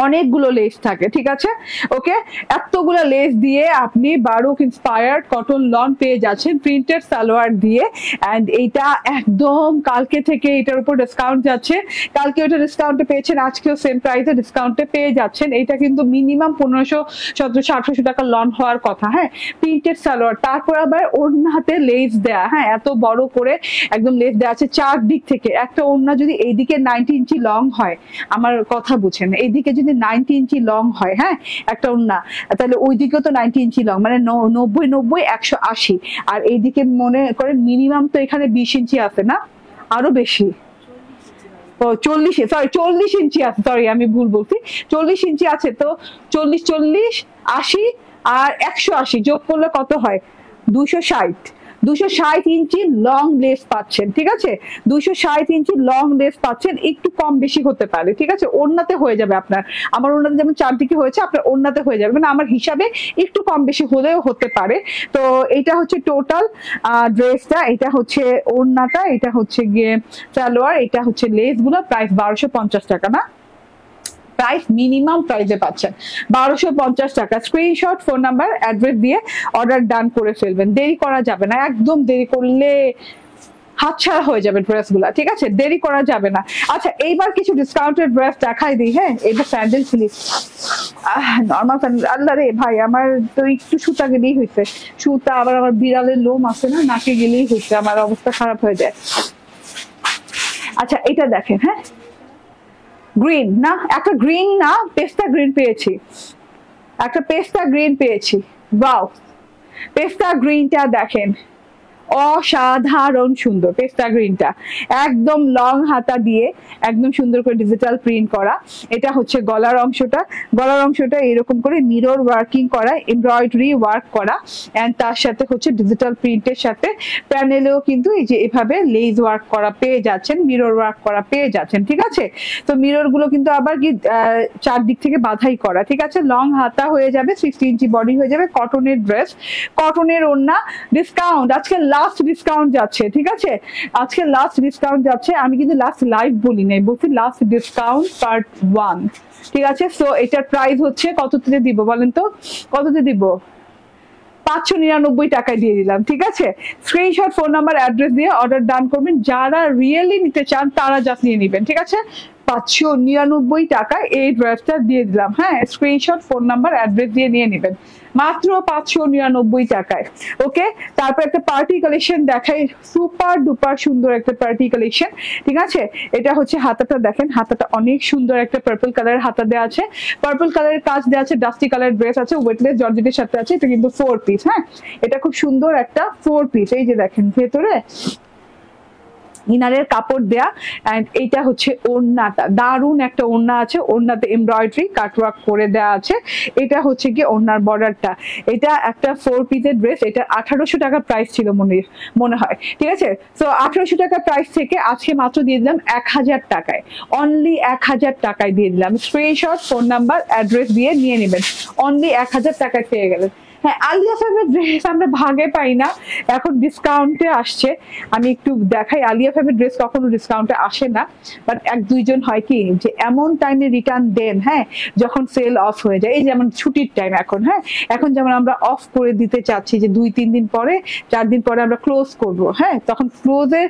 অনেকগুলো লেস থাকে, ঠিক আছে। ওকে, এতগুলো লেস দিয়ে আপনি বারুক ইন্সপায়ার্ড কটন লন পেয়ে যাচ্ছেন প্রিন্টেড সালোয়ার দিয়ে। এন্ড এইটা একদম কালকে থেকে এটার উপর ডিসকাউন্ট যাচ্ছে, কালকে ওটা ডিসকাউন্টে পেয়েছেন, আজকেও সেম প্রাইসে ডিসকাউন্টে পেয়ে যাচ্ছেন। এটা কিন্তু মিনিমাম 1500 1700 1800 টাকা লন হওয়ার কথা। হ্যাঁ, প্রিন্টেড সালোয়ার, তারপর আবার ওড়নাতে লেস দেয়া, হ্যাঁ এত বড় করে একদম লেস দেওয়া আছে চারদিক থেকে। একটা ওড়না যদি এইদিকে 90 ইঞ্চি লং হয়, আমার কথা বুঝেন, এইদিকে যদি 90 ইঞ্চি লং হয়, হ্যাঁ একটা ওড়না, তাহলে ওইদিকেও তো 90 ইঞ্চি লং, মানে 90 90 180, আর এইদিকে মনে করেন মিনিমাম তো এখানে 20 ইঞ্চি আছে না, আরো বেশি, 40 ইঞ্চি আছে, সরি আমি ভুল বলছি, 40 ইঞ্চি আছে। তো 40 40 80 আর 180 যোগ করলে কত হয়? 260 ইঞ্চি লং লেস পাচ্ছেন, ঠিক আছে। 260 ইঞ্চি লং লেস পাচ্ছেন, একটু কম বেশি হতে পারে, ঠিক আছে। ওড়নাতে হয়ে যাবে আপনার, আমার ওড়নাতে যেমন চারদিকে হয়েছে আপনার ওড়নাতে হয়ে যাবে, মানে আমার হিসাবে একটু কম বেশি হলেও হতে পারে। তো এটা হচ্ছে টোটাল ড্রেসটা, এটা হচ্ছে ওড়নাটা, এটা হচ্ছে গিয়ে সালোয়ার, এটা হচ্ছে লেস গুলো। প্রাইস 1250 টাকা না, প্রাইস মিনিমাম প্রাইসে পাচ্ছেন 1250 টাকা। স্ক্রিনশট, ফোন নাম্বার, অ্যাড্রেস দিয়ে অর্ডার ডান করে ফেলবেন, দেরি করা যাবে না, একদম দেরি করলে হাতছাড়া হয়ে যাবে ড্রেস গুলা, ঠিক আছে, দেরি করা যাবে না। আচ্ছা এইবার কিছু ডিসকাউন্টেড ড্রেস দেখাই দিই। হ্যাঁ, এইবার স্যান্ডেল খুলি, নর্মাল স্যান্ডেল, আল্লাহ রে ভাই আমার তো একটু সুতা গেলেই হয়েছে, সুতা আবার আমার বিড়ালের লোম আছে না, নাকে গেলেই হয়েছে, আমার অবস্থা খারাপ হয়ে যায়। আচ্ছা এটা দেখেন, হ্যাঁ গ্রিন না, একটা গ্রিন না পেস্তা গ্রিন পেয়েছি, একটা পেস্তা গ্রিন পেয়েছি, ওয়াও পেস্তা গ্রিনটা দেখেন অসাধারণ সুন্দর। পেস্তা গ্রিনটা একদম লং হাতা দিয়ে একদম সুন্দর করে ডিজিটাল প্রিন্ট করা। এটা হচ্ছে গলার অংশটা, গলার অংশটা এরকম করে মিরর ওয়ার্কিং করা, এমব্রয়ডারি ওয়ার্ক করা এন্ড তার সাথে হচ্ছে ডিজিটাল প্রিন্টের সাথে প্যানেলেও কিন্তু এই যে এভাবে লেজ ওয়ার্ক করা পেয়ে যাচ্ছেন, মিরর ওয়ার্ক করা পেয়ে যাচ্ছেন, ঠিক আছে। তো মিরর গুলো কিন্তু আবার কি চারদিক থেকে বাধাই করা, ঠিক আছে। লং হাতা হয়ে যাবে, 60 ইঞ্চি বডি হয়ে যাবে, কটনের ড্রেস, কটনের ওড়না। ডিসকাউন্ট আজকে লাস্ট ডিসকাউন্ট যাচ্ছে, ঠিক আছে, আজকে লাস্ট ডিসকাউন্ট যাচ্ছে। আমি কিন্তু লাস্ট লাইভ বলি নাই, বলছি লাস্ট ডিসকাউন্ট পার্ট 1, ঠিক আছে। সো এটার প্রাইস হচ্ছে কততে দিব বলেন তো, কততে দিব? 599 টাকায় দিয়ে দিলাম, ঠিক আছে। স্ক্রিনশট, ফোন নাম্বার, অ্যাড্রেস দিয়ে অর্ডার ডান করবেন। যারা রিয়েলি নিতে চান তারা জাস্ট নিয়ে নেবেন, ঠিক আছে। 599 টাকায় এই ড্রেসটা দিয়ে দিলাম। হ্যাঁ, স্ক্রিনশট, ফোন নাম্বার, অ্যাড্রেস দিয়ে নিয়ে নেবেন মাত্র 599 টাকায়। ওকে, তারপর একটা পার্টি কালেকশন দেখাই, সুপার ডুপার সুন্দর একটা পার্টি কালেকশন, ঠিক আছে। এটা হচ্ছে হাতাটা দেখেন, হাতাটা অনেক সুন্দর একটা পার্পল কালারের হাতা দেওয়া আছে, পার্পল কালারের কাজ দেওয়া আছে, ডাস্টি কালার ড্রেস আছে, ওয়েটলেস জর্জেটের সাথে আছে। এটা কিন্তু 4 পিস, হ্যাঁ এটা খুব সুন্দর একটা 4 পিস। এই যে দেখেন ভেতরে ইনারের কাপড় দেয়া এন্ড এটা হচ্ছে ওড়নাটা, দারুন একটা ওড়না আছে, ওড়নাতে এমব্রয়ডারি কাটওয়ার্ক করে দেয়া আছে। এটা হচ্ছে কি ওড়নার বর্ডারটা। এটা একটা 4 পিসের ড্রেস, এটা 1800 টাকা প্রাইস ছিল মনে হয়, ঠিক আছে। সো 1800 টাকা প্রাইস থেকে আজকে মাত্র দিয়ে দিলাম 1000 টাকায়, অনলি 1000 টাকায় দিয়ে দিলাম। স্ক্রিনশট, ফোন নাম্বার, অ্যাড্রেস দিয়ে নিয়ে নেবেন, অনলি 1000 টাকায় পেয়ে গেলেন। হ্যাঁ, আলিয়া ফ্যাবের ড্রেস আমরা ভাগে পাই না, এখন ডিসকাউন্টে আসছে। আমি একটু দেখাই, আলিয়া ফ্যাবের ড্রেস কখনো ডিসকাউন্টে আসে না, বাট 1-2 জন হয় কি যে এমন টাইমে রিটার্ন দেন, হ্যাঁ, যখন সেল অফ হয়ে যায়। এই যেমন ছুটির টাইম এখন, হ্যাঁ, এখন যেমন আমরা অফ করে দিতে চাচ্ছি যে 2-3 দিন পরে, 4 দিন পরে আমরা ক্লোজ করব, হ্যাঁ, তখন ক্লোজের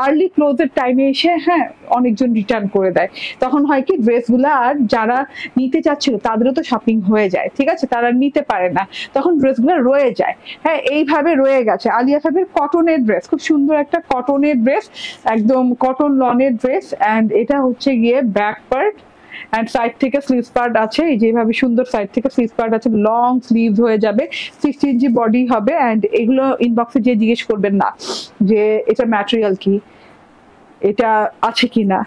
আর্লি ক্লোজের টাইমে এসে, হ্যাঁ, অনেকজন রিটার্ন করে দেয়। তখন হয় কি ড্রেসগুলো আর যারা নিতে চাচ্ছিল তাদেরও তো শপিং হয়ে যায়, ঠিক আছে, তারা নিতে পারে না, তখন ড্রেসগুলো রয়ে যায়। হ্যাঁ, এইভাবে রয়ে গেছে। আলিয়া ফ্যাবের কটনের ড্রেস, খুব সুন্দর একটা কটনের ড্রেস, একদম কটন লনের ড্রেস। এন্ড এটা হচ্ছে গিয়ে ব্যাক পার্ট এন্ড সাইড থেকে স্লিভস পার্ট আছে, এই যেভাবে সুন্দর সাইড থেকে স্লিভস পার্ট আছে, লং স্লিভস হয়ে যাবে, 60 ইঞ্চি বডি হবে। এন্ড এগুলো ইনবক্সে যে জিজ্ঞেস করবেন না যে এটা ম্যাটেরিয়াল কি, এটা আছে কিনা,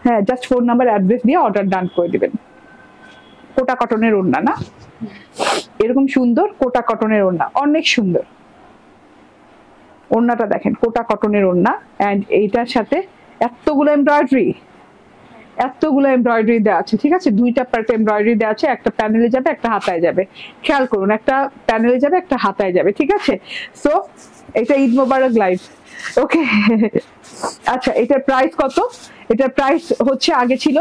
হ্যাঁ, জাস্ট ফোন নাম্বার অ্যাড্রেস দিয়ে অর্ডার ডান করে দিবেন। কোটা কটনের ওড়না না, এরকম সুন্দর কোটা কটনের ওড়না, অনেক সুন্দর ওড়নাটা দেখেন, কোটা কটনের ওড়না। এন্ড এইটার সাথে এতগুলো এমব্রয়ডারি দেওয়া আছে, ঠিক আছে, 2টা পার্ট এমব্রয়ডারি দেওয়া আছে, একটা প্যানেলে যাবে, একটা হাতায় যাবে। খেয়াল করুন, একটা প্যানেলে যাবে, একটা হাতায় যাবে, ঠিক আছে। সো এটা ঈদ মোবারক লাইভ, ওকে। আচ্ছা, এটার প্রাইস কত? এটার প্রাইস হচ্ছে আগে ছিল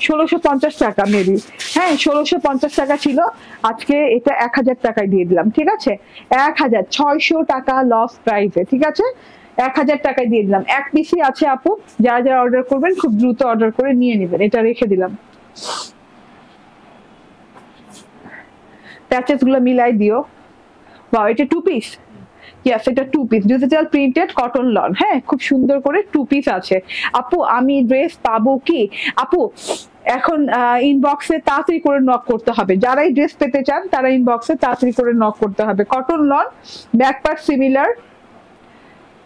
1650 টাকা মেবি, হ্যাঁ, 1650 টাকা ছিল, আজকে এটা 1000 টাকায় দিয়ে দিলাম, ঠিক আছে। 1600 টাকা লস প্রাইসে, ঠিক আছে, 1000 টাকায় দিয়ে দিলাম। এক পিসই আছে আপু, যারা যারা অর্ডার করবেন খুব দ্রুত অর্ডার করে নিয়ে নেবেন। এটা রেখে দিলাম, প্যাচেস গুলো মিলাই দিও। বাহ, এটা 2 পিস, ইয়েস, এটা 2 piece digital printed cotton loan, হ্যাঁ, খুব সুন্দর করে 2 পিস আছে। আপু আমি ড্রেস পাবো কি? আপু এখন ইনবক্সে তাড়াতাড়ি করে নক করতে হবে, যারাই ড্রেস পেতে চান তারা ইনবক্সে তাড়াতাড়ি করে নক করতে হবে। Cotton loan, back part similar,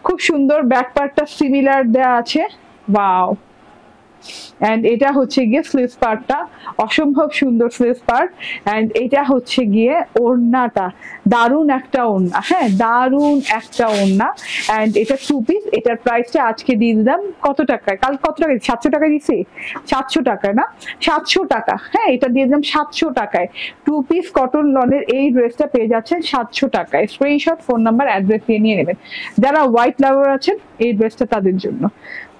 খুব সুন্দর ব্যাক পার্টটা সিমিলার দেয়া আছে, ওয়াও। এন্ড এটা হচ্ছে গিয়ে স্লিভস পার্টটা, অসম্ভব সুন্দর স্লিভস পার্ট। এন্ড এটা হচ্ছে গিয়ে ওড়নাটা, দারুন একটা ওড়না, হ্যাঁ, দারুন একটা ওড়না। এন্ড এটা 2 পিস, এটার প্রাইসটা আজকে দিয়ে দিলাম কত টাকায়, কাল কত টাকায়, 700 টাকায় দিছি, 700 টাকায় না, 700 টাকা, হ্যাঁ, এটা দিয়ে দিলাম 700 টাকায়। 2 পিস কটন লনের এই ড্রেসটা পেয়ে যাচ্ছেন 700 টাকায়। স্ক্রিনশট, ফোন নাম্বার, অ্যাড্রেস দিয়ে নিয়ে নেবেন। যারা হোয়াইট লাভার আছেন এই ড্রেসটা তাদের জন্য,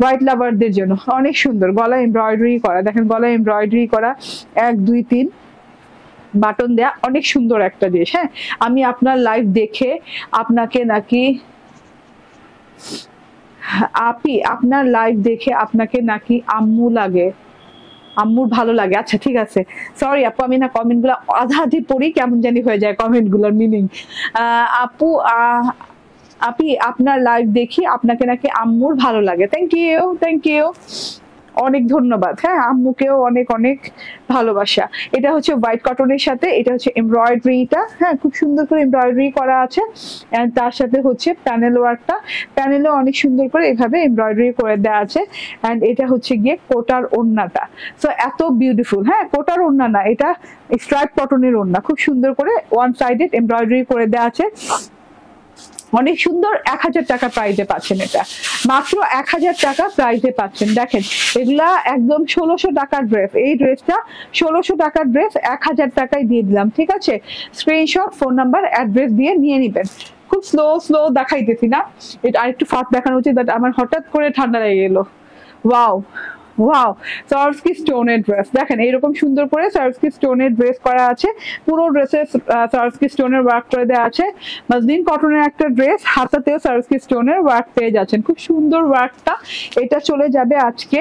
হোয়াইট লাভারদের জন্য। অনেক সুন্দর, গলায় এমব্রয়ডারি করা, দেখেন গলায় এমব্রয়ডারি করা, 1 2 3 বাটন দেয়া, অনেক সুন্দর একটা জিনিস। হ্যাঁ, আমি আপনার লাইভ দেখে আপনাকে নাকি আপনার লাইভ দেখে আপনাকে নাকি আম্মু লাগে, আম্মুর ভালো লাগে, আচ্ছা ঠিক আছে, সরি আপু, আমি না কমেন্ট গুলা আধা আধি পড়ি, কেমন জানি হয়ে যায় কমেন্ট গুলোর মিনিং। আপু আপনি আপনার লাইভ দেখি আপনাকে নাকি আম্মুর ভালো লাগে, থ্যাংক ইউ, অনেক ধন্যবাদ। হ্যাঁ, আম্মুকেও অনেক অনেক ভালোবাসা। এটা হচ্ছে হোয়াইট কটনের সাথে, এটা হচ্ছে এমব্রয়ডারিটা, হ্যাঁ, খুব সুন্দর করে এমব্রয়ডারি করা আছে। এন্ড তার সাথে হচ্ছে প্যানেল ওয়ার্কটা, প্যানেলও অনেক সুন্দর করে এইভাবে এমব্রয়ডারি করে দেওয়া আছে। এন্ড এটা হচ্ছে গিয়ে কোটার ওড়নাটা, সো এত বিউটিফুল, হ্যাঁ, কোটার ওড়না না, এটা স্ট্রাইপ কটনের ওড়না, খুব সুন্দর করে ওয়ান সাইডেড এমব্রয়ডারি করে দেওয়া আছে, অনেক সুন্দর। 1000 টাকা প্রাইজে পাচ্ছেন, এটা মাত্র 1000 টাকা প্রাইজে পাচ্ছেন। দেখেন এগুলা একদম 1600 টাকার ড্রেস, এই ড্রেসটা 1600 টাকার ড্রেস 1000 টাকায় দিয়ে দিলাম, ঠিক আছে। স্ক্রিনশট, ফোন নাম্বার, অ্যাড্রেস দিয়ে নিয়ে নিবেন। খুব স্লো দেখাইতেছি না, এটা আরেকটু ফাস্ট দেখানো উচিত, বাট আমার হঠাৎ করে ঠান্ডা লেগে গেল। ওয়াও, সার্ভস্কি স্টোনের ড্রেস, দেখেন এইরকম সুন্দর করে সার্ভস্কি স্টোনের ড্রেস করা আছে, পুরো ড্রেসে সার্ভস্কি স্টোনের ওয়ার্ক করে দেওয়া আছে। মসলিন কটনের একটা ড্রেস, হাতাতেও সার্ভস্কি স্টোনের ওয়ার্ক পেয়ে যাচ্ছেন, খুব সুন্দর ওয়ার্কটা। এটা চলে যাবে আজকে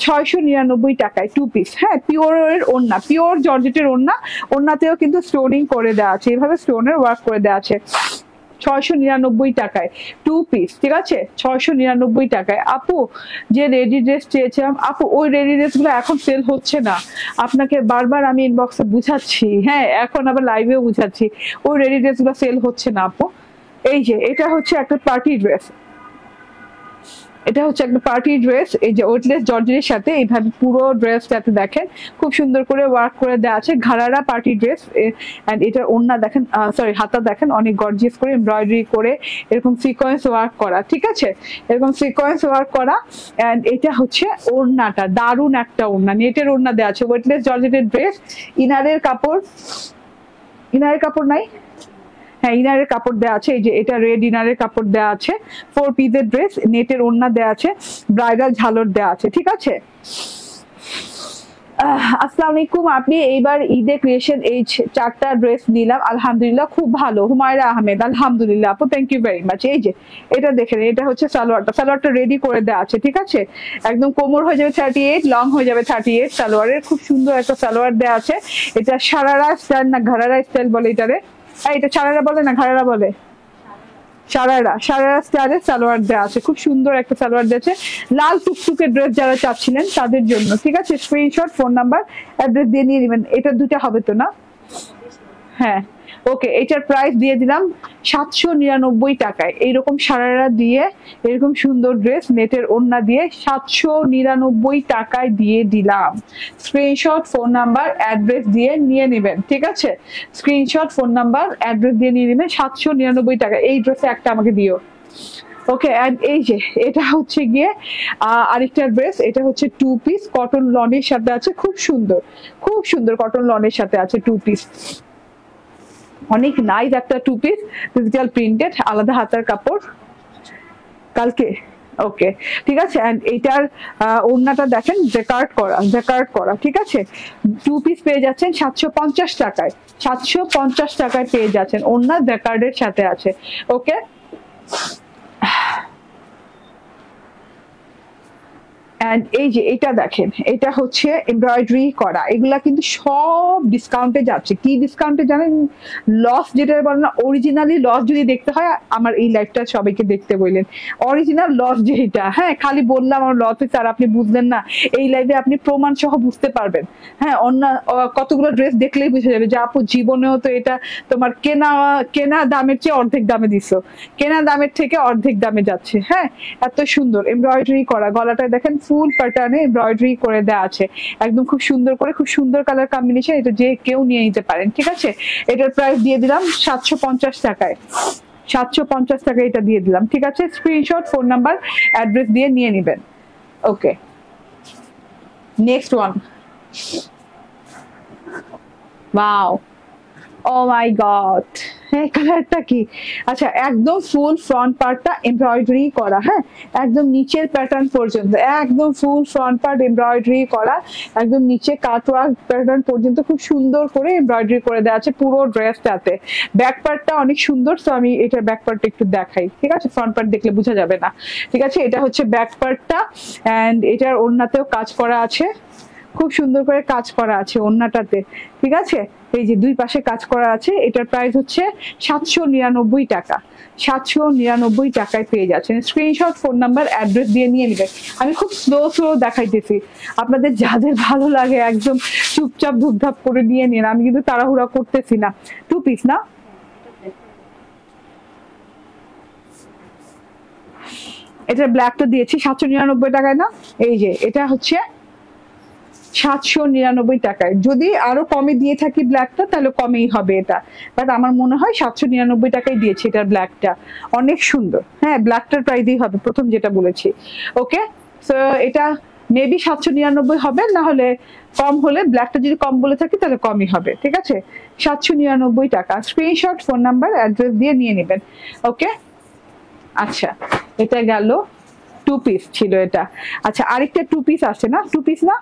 699 টাকায় 2 পিস, হ্যাঁ, পিওরের ওড়না, পিওর জর্জেটের ওড়না, ওড়নাতেও কিন্তু স্টোনিং করে দেওয়া আছে, এইভাবে স্টোনের ওয়ার্ক করে দেওয়া আছে। 699 টাকায় 2 পিস, ঠিক আছে, 699 টাকায়। আপু যে রেডি ড্রেস চেয়েছিলাম, আপু ওই রেডি ড্রেস গুলো এখন সেল হচ্ছে না, আপনাকে বারবার আমি ইনবক্সে বুঝাচ্ছি, হ্যাঁ, এখন আবার লাইভেও বুঝাচ্ছি, ওই রেডি ড্রেস গুলো সেল হচ্ছে না আপু। এই যে এটা হচ্ছে একটা পার্টি ড্রেস, এটা হচ্ছে একটা পার্টি ড্রেস, এই যে ওয়েটলেস জর্জেটের সাথে এইভাবে পুরো ড্রেসটাতে দেখেন খুব সুন্দর করে ওয়ার্ক করে দেওয়া আছে, ঘাড়ারা পার্টি ড্রেস। এন্ড এটার ওড়না দেখেন, সরি হাতা দেখেন অনেক গর্জিয়াস করে এমব্রয়ডারি করে এরকম সিকোয়েন্স ওয়ার্ক করা, ঠিক আছে, এরকম সিকোয়েন্স ওয়ার্ক করা। এন্ড এটা হচ্ছে ওড়নাটা, দারুণ একটা ওড়না, নেটের ওড়না দেওয়া আছে, ওয়েটলেস জর্জেটের ড্রেস। ইনারের কাপড়, ইনারের কাপড় নাই, হ্যাঁ ইনারের কাপড় দেওয়া আছে, এই যে এটা রেড ইনারের কাপড় দেওয়া আছে, 4 পিসের ড্রেস, নেটের ওড়না দেওয়া আছে, ব্রাইডাল ঝালর দেওয়া আছে, ঠিক আছে। আসসালামু আলাইকুম, আপনি এইবার ঈদে ক্রিয়েশন এই 4টা ড্রেস নিলাম, আলহামদুলিল্লাহ খুব ভালো। হুমায়রা আহমেদ, আলহামদুলিল্লাহ আপু, থ্যাংক ইউ ভেরি মাচ। এই যে এটা দেখেন, এটা হচ্ছে সালোয়ারটা, সালোয়ারটা রেডি করে দেওয়া আছে, ঠিক আছে, একদম কোমর হয়ে যাবে 38, লং হয়ে যাবে 38, সালোয়ারের খুব সুন্দর একটা সালোয়ার দেওয়া আছে। এটা সারারা স্টাইল না ঘাড়ারা স্টাইল বলে এটারে, এটা সারারা বলে না ঘাড়ারা বলে, সারারা, সারারা স্টাইলের সালোয়ার দেওয়া আছে, খুব সুন্দর একটা সালোয়ার দিয়েছে। লাল টুকটুকে ড্রেস যারা চাচ্ছিলেন তাদের জন্য, ঠিক আছে, স্ক্রিনশট, ফোন নাম্বার, অ্যাড্রেস দিয়ে নিয়ে নেবেন। এটা 2টা হবে তো না? হ্যাঁ ওকে, এটার প্রাইস দিয়ে দিলাম 799 টাকায়। এইরকম সারারা দিয়ে এরকম সুন্দর ড্রেস নেটের ওড়না দিয়ে 799 টাকায় দিয়ে দিলাম। স্ক্রিনশট, ফোন নাম্বার, অ্যাড্রেস দিয়ে নিয়ে নেবেন, ঠিক আছে, স্ক্রিনশট, ফোন নাম্বার, অ্যাড্রেস দিয়ে নিয়ে নেবেন 799 টাকা। এই ড্রেসে একটা আমাকে দিও। ওকে, এন্ড এই যে এটা হচ্ছে গিয়ে আরেকটা ড্রেস, এটা হচ্ছে 2 পিস কটন লনের সাথে আছে, খুব সুন্দর, খুব সুন্দর কটন লনের সাথে আছে 2 পিস, অনেক নাইস একটা 2 পিস, ডিজিটাল প্রিন্টেড, আলাদা হাতার কাপড় কালকে। ওকে ঠিক আছে, এন্ড এইটার ওড়নাটা দেখেন জ্যাকার্ড করা, জ্যাকার্ড করা, ঠিক আছে। 2 পিস পেয়ে যাচ্ছেন 750 টাকায়, 750 টাকায় পেয়ে যাচ্ছেন, ওড়না জ্যাকার্ডের সাথে আছে। ওকে, এন্ড এই যে এটা দেখেন, এটা হচ্ছে এমব্রয়ডারি করা, এগুলা কিন্তু সব ডিসকাউন্টে যাচ্ছে। কি ডিসকাউন্টে জানেন? লস যেটা বলেন না, অরিজিনালি লস যদি দেখতে হয় আমার এই লাইফটা সবাইকে দেখতে বললেন, অরিজিনাল লস যেটা, হ্যাঁ খালি বললাম আমার লস হচ্ছে আর আপনি বুঝলেন না, এই লাইফে আপনি প্রমাণ সহ বুঝতে পারবেন। হ্যাঁ, অন্য কতগুলো ড্রেস দেখলেই বুঝে যাবে যে আপু জীবনেও তো এটা তোমার কেনা কেনা দামের চেয়ে অর্ধেক দামে দিছো, কেনা দামের থেকে অর্ধেক দামে যাচ্ছে। হ্যাঁ, এত সুন্দর এমব্রয়ডারি করা, গলাটা দেখেন ফুল প্যাটার্নে এমব্রয়ডারি করে দেওয়া আছে, একদম খুব সুন্দর করে, খুব সুন্দর কালার কম্বিনেশন, এটা যে কেউ নিয়ে নিতে পারেন, ঠিক আছে। এটার প্রাইস দিয়ে দিলাম 750 টাকায়, 750 টাকায় এটা দিয়ে দিলাম, ঠিক আছে। স্ক্রিনশট, ফোন নাম্বার, অ্যাড্রেস দিয়ে নিয়ে নেবেন। ওকে, next one, wow, O my god, হ্যাঁ কালারটা কি, আচ্ছা একদম ফুল ফ্রন্ট পার্টটা এমব্রয়ডারি করা, হ্যাঁ একদম নিচের প্যাটার্ন পর্যন্ত, একদম ফুল ফ্রন্ট পার্ট এমব্রয়ডারি করা, একদম নিচে কাটওয়ার্ক প্যাটার্ন পর্যন্ত খুব সুন্দর করে এমব্রয়ডারি করে দেওয়া আছে পুরো ড্রেসটাতে। ব্যাক পার্টটা অনেক সুন্দর, তো আমি এটার ব্যাক পার্টটা একটু দেখাই, ঠিক আছে, ফ্রন্ট পার্ট দেখলে বোঝা যাবে না, ঠিক আছে। এটা হচ্ছে ব্যাক পার্টটা, এন্ড এটার ওড়নাতেও কাজ করা আছে, খুব সুন্দর করে কাজ করা আছে ওড়নাটাতে, ঠিক আছে, এই যে 2 পাশে কাজ করা আছে। এটার প্রাইস হচ্ছে 799 টাকা, 799 টাকায় পেয়ে যাচ্ছেন। স্ক্রিনশট, ফোন নাম্বার, অ্যাড্রেস দিয়ে নিয়ে নেবেন। আমি খুব স্লো স্লো দেখাইতেছি, আপনাদের যাদের ভালো লাগে একদম চুপচাপ ধুপধাপ করে নিয়ে নিন, আমি কিন্তু তাড়াহুড়া করতেছি না। 2 পিস না, এটা ব্ল্যাকটা দিয়েছি 799 টাকায় না, এই যে এটা হচ্ছে 799 টাকায়। যদি আরো কমে দিয়ে থাকি ব্ল্যাকটা তাহলে কমেই হবে এটা, বাট আমার মনে হয় 799 টাকায় দিয়েছি এটার ব্ল্যাকটা, অনেক সুন্দর। হ্যাঁ, ব্ল্যাকটার প্রাইসই হবে প্রথম যেটা বলেছি। ওকে, সো এটা মেবি 799 হবে, না হলে কম হলে, ব্ল্যাকটা যদি কম বলে থাকি তাহলে কমই হবে, ঠিক আছে। 799 টাকা। স্ক্রিনশট, ফোন নাম্বার, অ্যাড্রেস দিয়ে নিয়ে নেবেন। ওকে, আচ্ছা এটা গেল 2 পিস ছিল এটা। আচ্ছা আরেকটা 2 পিস আছে না, 2 পিস না,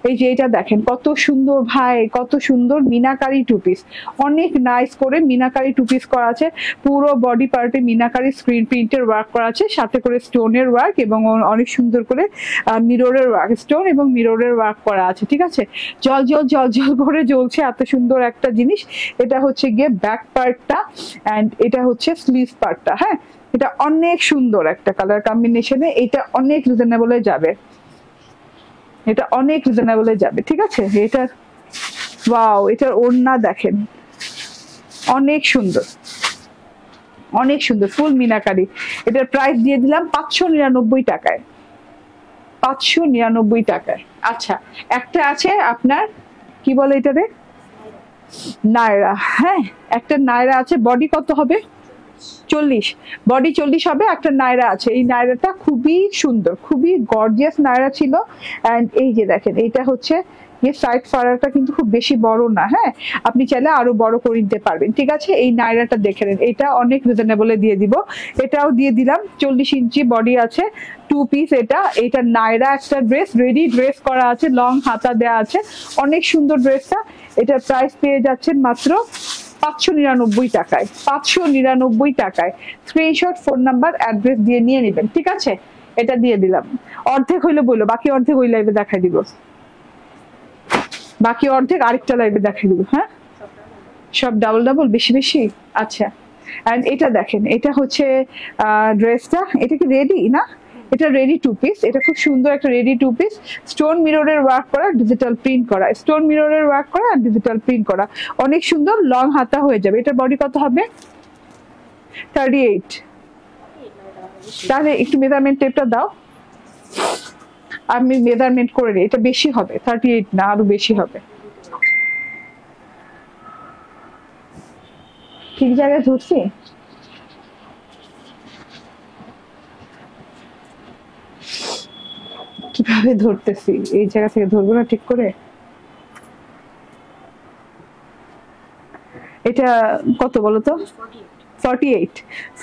এই যে এটা দেখেন কত সুন্দর ভাই, কত সুন্দর মিনাকারি 2 পিস, অনেক নাইস করে মিনাকারি 2 পিস করা আছে, পুরো বডি পার্টে মিনাকারি স্ক্রিন প্রিন্টের ওয়ার্ক করা আছে, সাথে করে স্টোনের ওয়ার্ক এবং অনেক সুন্দর করে মিররের ওয়ার্ক, স্টোন এবং মিররের ওয়ার্ক করা আছে, ঠিক আছে। জল জল জল জল করে জ্বলছে, এত সুন্দর একটা জিনিস। এটা হচ্ছে গিয়ে ব্যাক পার্টটা, এন্ড এটা হচ্ছে স্লিভ পার্টটা। হ্যাঁ, এটা অনেক সুন্দর একটা কালার কম্বিনেশনে, এটা অনেক রিজনেবলে যাবে, এটা অনেক রিজনেবলে যাবে, ঠিক আছে। এটার ওয়াও, এটার ওড়না দেখেন অনেক সুন্দর, অনেক সুন্দর ফুল মিনাকারি। এটার প্রাইস দিয়ে দিলাম 599 টাকায়, 599 টাকায়। আচ্ছা একটা আছে আপনার কি বলে এটারে, নায়রা। হ্যাঁ একটা নায়রা আছে, বডি কত হবে, 40, বডি 40 হবে। একটা নায়রা আছে, এই নায়রাটা খুবই সুন্দর, খুবই গর্জিয়াস নায়রা ছিল। এন্ড এই যে দেখেন এটা হচ্ছে এই সাইড ফারাটা কিন্তু খুব বেশি বড় না, হ্যাঁ আপনি চাইলে আরো বড় করে নিতে পারবেন, ঠিক আছে। এই নায়রাটা দেখে নেন, এটা অনেক রিজনেবলে দিয়ে দিব, এটাও দিয়ে দিলাম। 40 ইঞ্চি বডি আছে, 2 পিস। এটা নায়রা একটা ড্রেস, রেডি ড্রেস করা আছে, লং হাতা দেওয়া আছে, অনেক সুন্দর ড্রেসটা। এটার প্রাইস পেয়ে যাচ্ছেন মাত্র 599 টাকায়, 599 টাকায়। স্ক্রিনশট, ফোন নাম্বার, অ্যাড্রেস দিয়ে নিয়ে নেবেন, ঠিক আছে। এটা দিয়ে দিলাম। অর্ধেক হইলে বললো, বাকি অর্ধেক ওই লাইভে দেখাই দিব, বাকি অর্ধেক আরেকটা লাইভে দেখাই দিব। হ্যাঁ সব ডাবল ডাবল বেশি বেশি। আচ্ছা এন্ড এটা দেখেন, এটা হচ্ছে ড্রেসটা, এটা কি রেডি না, এটা রেডি 2 পিস। এটা খুব সুন্দর একটা রেডি 2 পিস, স্টোন মিররের ওয়ার্ক করা, ডিজিটাল প্রিন্ট করা, স্টোন মিররের ওয়ার্ক করা আর ডিজিটাল প্রিন্ট করা, অনেক সুন্দর। লং হাতা হয়ে যাবে। এটার বডি কত হবে, 38। তাহলে একটু মেজারমেন্ট টেপটা দাও, আমি মেজারমেন্ট করে নিই। এটা বেশি হবে, 38 না আরো বেশি হবে। ঠিক জায়গায় ধরছি, কিভাবে ধরতেছি, এই জায়গা থেকে ধরবো না ঠিক করে। এটা কত বলো তো, 48,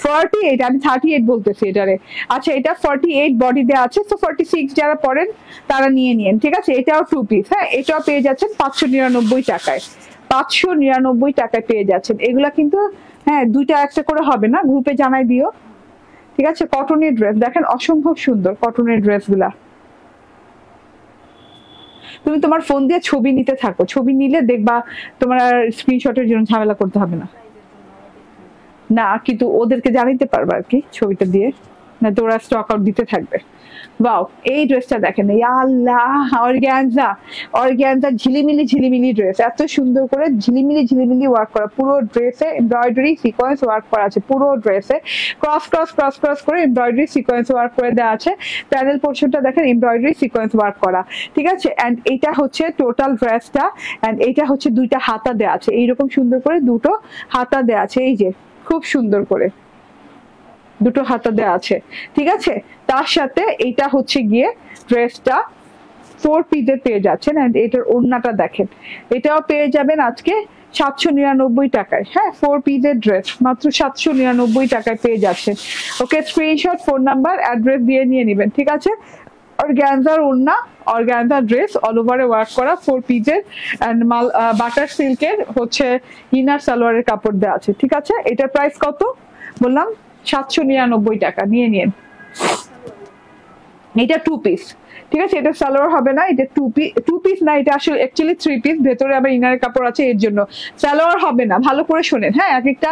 48, আমি 38 বলতেছি এটারে। আচ্ছা এটা 48 বডি দেওয়া আছে, তো 46 যারা পড়েন তারা নিয়ে নিন, ঠিক আছে। এটাও 2 পিস, হ্যাঁ এটাও পেয়ে যাচ্ছেন 599 টাকায়, 599 টাকায় পেয়ে যাচ্ছেন। এগুলা কিন্তু হ্যাঁ দুইটা একটা করে হবে না, গ্রুপে জানাই দিও, ঠিক আছে। কটনের ড্রেস দেখেন, অসম্ভব সুন্দর কটনের ড্রেস গুলা। তুমি তোমার ফোন দিয়ে ছবি নিতে থাকো, ছবি নিলে দেখবা তোমার স্ক্রিনশটের জন্য ঝামেলা করতে হবে না। না কিন্তু ওদেরকে জানাইতে পারবে আর কি ছবিটা দিয়ে, না তো ওরা স্টক আউট দিতে থাকবে। ওয়াও এই ড্রেসটা দেখেন, আল্লাহ অর্গানজা, অর্গানজা ঝিলিমিলি ঝিলিমিলি ড্রেস, এত সুন্দর করে ঝিলিমিলি ঝিলিমিলি ওয়ার্ক করা, পুরো ড্রেসে এমব্রয়ডারি সিকোয়েন্স ওয়ার্ক করা আছে, পুরো ড্রেসে ক্রস ক্রস ক্রস ক্রস করে এমব্রয়ডারি সিকোয়েন্স ওয়ার্ক করে দেওয়া আছে। প্যানেল পোর্শনটা দেখেন এমব্রয়ডারি সিকোয়েন্স ওয়ার্ক করা, ঠিক আছে। এন্ড এটা হচ্ছে টোটাল ড্রেসটা, এন্ড এটা হচ্ছে দুইটা হাতা দেওয়া আছে, এইরকম সুন্দর করে দুটো হাতা দেওয়া আছে, এই যে খুব সুন্দর করে দুটো হাতা দেওয়া আছে, ঠিক আছে। তার সাথে এইটা হচ্ছে গিয়ে ড্রেসটা 4 পিসের পেয়ে যাচ্ছেন। এন্ড এটার ওড়নাটা দেখেন, এটাও পেয়ে যাবেন আজকে 799 টাকায়। হ্যাঁ 4 পিসের ড্রেস মাত্র 799 টাকায় পেয়ে যাচ্ছেন। ওকে স্ক্রিনশট, ফোন নাম্বার, অ্যাড্রেস দিয়ে নিয়ে নেবেন, ঠিক আছে। অর্গানজার ওড়না, অর্গানজার ড্রেস, অল ওভারে ওয়ার্ক করা 4 পিসের এন্ড বাটার সিল্কের হচ্ছে ইনার সালোয়ারের কাপড় দেওয়া আছে, ঠিক আছে। এটার প্রাইস কত বললাম, 799 টাকা, নিয়ে নিন। এটা 2 পিস, ঠিক আছে। এটা সালোয়ার হবে না, এটা 2 পিস না, এটা আসলে অ্যাকচুয়ালি 3 পিস, ভেতরে আবার ইনারের কাপড় আছে, এর জন্য সালোয়ার হবে না। ভালো করে শোনেন, হ্যাঁ এক একটা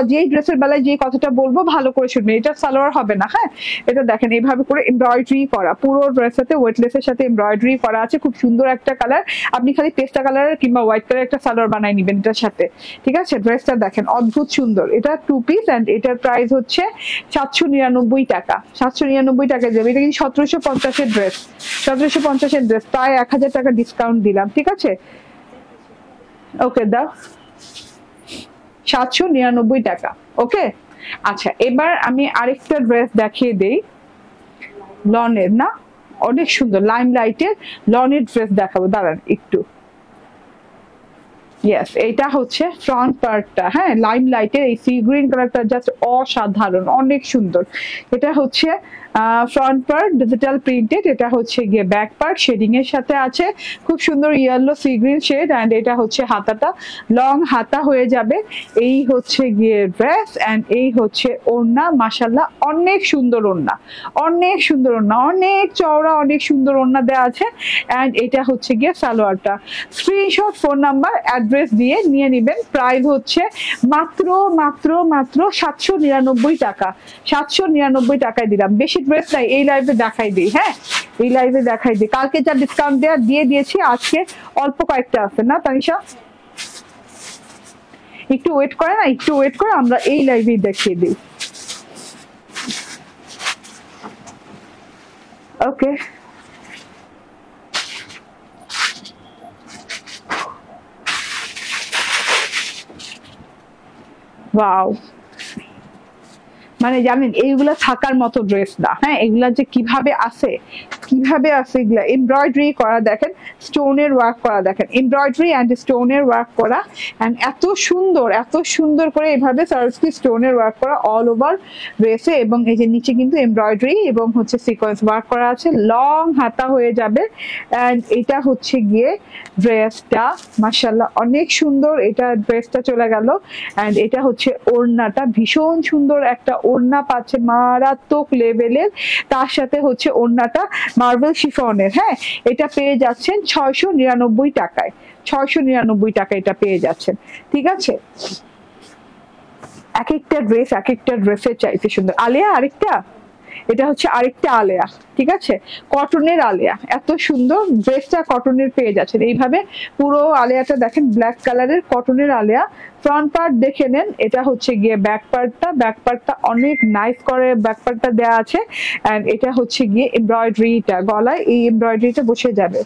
যেই ড্রেসের বেলায় যে কথাটা বলবো ভালো করে শুনবেন, এটা সালোয়ার হবে না। হ্যাঁ এটা দেখেন এইভাবে করে এমব্রয়ডারি করা, পুরো ড্রেসটাতে ওয়েটলেসের সাথে এমব্রয়ডারি করা আছে, খুব সুন্দর একটা কালার। আপনি খালি পেস্টা কালারের কিংবা হোয়াইট কালার একটা সালোয়ার বানাই নিবেন এটার সাথে, ঠিক আছে। ড্রেসটা দেখেন অদ্ভুত সুন্দর, এটা 2 পিস এন্ড এটার প্রাইস হচ্ছে 799 টাকা, 799 টাকা যাবে। এটা কিন্তু 1750 এর ড্রেস, 1750 এর ড্রেস, প্রায় 1000 টাকা ডিসকাউন্ট দিলাম, ঠিক আছে। ওকে দাও 799 টাকা, ওকে। আচ্ছা এবার আমি আরেকটা ড্রেস দেখিয়ে দেই, লনের না, অনেক সুন্দর লাইম লাইটের লনের ড্রেস দেখাবো, দাঁড়ান একটু। ইয়েস এটা হচ্ছে ফ্রন্ট পার্টটা, হ্যাঁ লাইম লাইটের এই সি গ্রিন কালারটা জাস্ট অসাধারণ, অনেক সুন্দর। এটা হচ্ছে ফ্রন্ট পার্ট ডিজিটাল প্রিন্টেড, এটা হচ্ছে গিয়ে ব্যাক পার্ট শেডিং এর সাথে আছে, খুব সুন্দর yellow sea green shade. And এটা হচ্ছে হাতাটা, লং হাতা হয়ে যাবে। এই হচ্ছে গিয়ে ড্রেস এন্ড এই হচ্ছে ওড়না, মাশাআল্লাহ অনেক সুন্দর ওড়না, অনেক সুন্দর ওড়না, অনেক চওড়া, অনেক সুন্দর ওড়না দেওয়া আছে। এন্ড এটা হচ্ছে গিয়ে সালোয়ারটা। স্ক্রিনশট, ফোন নাম্বার, অ্যাড্রেস দিয়ে নিয়ে নেবেন। প্রাইস হচ্ছে মাত্র মাত্র মাত্র 799 টাকা, 799 টাকায় দিলাম। বেশি ড্রেস নাই, এই লাইভে দেখাই দিই, হ্যাঁ এই লাইভে দেখাই দিই। কালকে যা ডিসকাউন্ট দিয়ে দিয়েছি, আজকে অল্প কয়েকটা আছে না তানিশা, একটু ওয়েট করে না, একটু ওয়েট করে আমরা এই লাইভে দেখিয়ে দিই। ওকে, ওয়াও, মানে জানেন এইগুলা থাকার মতো ড্রেস না। হ্যাঁ, এগুলা যে কিভাবে আছে, কিভাবে আছে এগুলা এমব্রয়ডারি করা, দেখেন স্টোনের ওয়ার্ক করা, দেখেন এমব্রয়ডারি অ্যান্ড স্টোনের ওয়ার্ক করা, অ্যান্ড এত সুন্দর করে এভাবে সার্ভিসকি স্টোনের ওয়ার্ক করা অল ওভার ড্রেসে। এবং এই যে নিচে কিন্তু এমব্রয়ডারি এবং হচ্ছে সিকোয়েন্স ওয়ার্ক করা আছে, লং হাতা হয়ে যাবে। অ্যান্ড এটা হচ্ছে গিয়ে ড্রেসটা, মাশাআল্লাহ অনেক সুন্দর। এটা ড্রেসটা চলে গেল। অ্যান্ড এটা হচ্ছে ওড়নাটা, ভীষণ সুন্দর একটা ওড়না পাচ্ছে, মারাত্মক লেভেলের। তার সাথে হচ্ছে ওড়নাটা মার্বেল শিফনের। হ্যাঁ, এটা পেয়ে যাচ্ছেন 699 টাকায়, 699 টাকা এটা পেয়ে যাচ্ছেন। ঠিক আছে, এক একটা ড্রেসের চাইতে সুন্দর। আলেয়া আরেকটা, এটা হচ্ছে আরেকটা আলেয়া। ঠিক আছে, কটনের আলেয়া, এত সুন্দর ড্রেসটা কটনের পেয়ে যাচ্ছেন। এইভাবে পুরো আলেয়াটা দেখেন, ব্ল্যাক কালারের কটনের আলেয়া। ফ্রন্ট পার্ট দেখে নেন, এটা হচ্ছে গিয়ে ব্যাক পার্টটা অনেক নাইস করে ব্যাক পার্টটা দেওয়া আছে। এন্ড এটা হচ্ছে গিয়ে এমব্রয়ডারিটা, গলায় এই এমব্রয়ডারিটা বসে যাবে,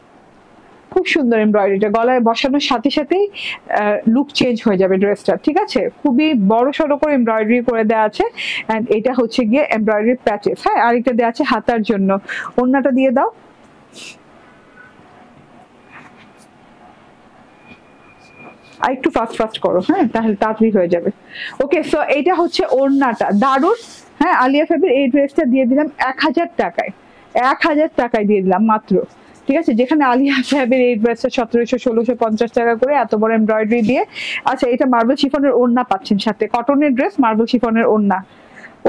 খুব সুন্দর এমব্রয়ডারিটা গলায় বসানোর সাথে সাথেই লুক চেঞ্জ হয়ে যাবে ড্রেসটা। ঠিক আছে, খুবই বড় সড়ো করে এমব্রয়ডারি করে দেওয়া আছে। এন্ড এটা হচ্ছে গিয়ে এমব্রয়ডারি প্যাচেস। হ্যাঁ, আরেকটা দেওয়া আছে হাতার জন্য। ওড়নাটা দিয়ে দাও। আর একটু ফাস্ট করো, হ্যাঁ, তাহলে তাড়াতাড়ি হয়ে যাবে। ওকে, সো এইটা হচ্ছে ওড়নাটা, দারুণ। হ্যাঁ, আলিয়া ফ্যাবের এই ড্রেসটা দিয়ে দিলাম 1000 টাকায়, 1000 টাকায় দিয়ে দিলাম মাত্র। ঠিক আছে, যেখানে আলিয়া ফ্যাবের এই ড্রেসটা 1700-1650 টাকা করে, এত বড় এমব্রয়ডারি দিয়ে। আচ্ছা, এটা মার্বেল শিফনের ওড়না পাচ্ছেন সাথে, কটনের ড্রেস মার্বেল শিফনের ওড়না।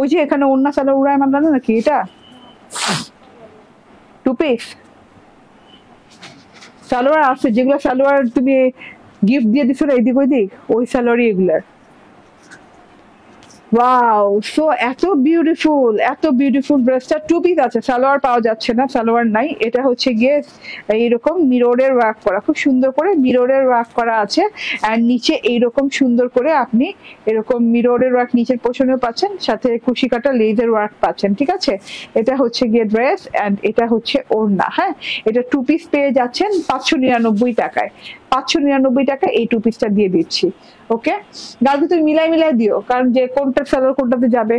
ওই যে এখানে ওড়না সালোয়ার উড়ায় মানলাম নাকি, এটা 2 পিস সালোয়ার আছে, যেগুলো সালোয়ার তুমি গিফট দিয়ে দিছো না এদিক ওইদিক, ওই সালোয়ারই এগুলার। ওয়াও, সো এত বিউটিফুল ড্রেসটা। 2 পিস আছে, সালোয়ার পাওয়া যাচ্ছে না, সালোয়ার নাই। এটা হচ্ছে গিয়ে এইরকম মিররের ওয়ার্ক করা, খুব সুন্দর করে মিররের ওয়ার্ক করা আছে। আর নিচে এইরকম সুন্দর করে আপনি এরকম মিররের ওয়ার্ক নিচের পোর্শনেও পাচ্ছেন, সাথে কুশি কাটা লেজের ওয়ার্ক পাচ্ছেন। ঠিক আছে, এটা হচ্ছে গিয়ে ড্রেস অ্যান্ড এটা হচ্ছে ওড়না। হ্যাঁ, এটা 2 পিস পেয়ে যাচ্ছেন 599 টাকায়, 599 টাকা এই 2 পিসটা দিয়ে দিচ্ছি। ওকে, গালকে তুমি মিলাই দিও, কারণ যে কোনটা সালোয়ার কোনটাতে যাবে।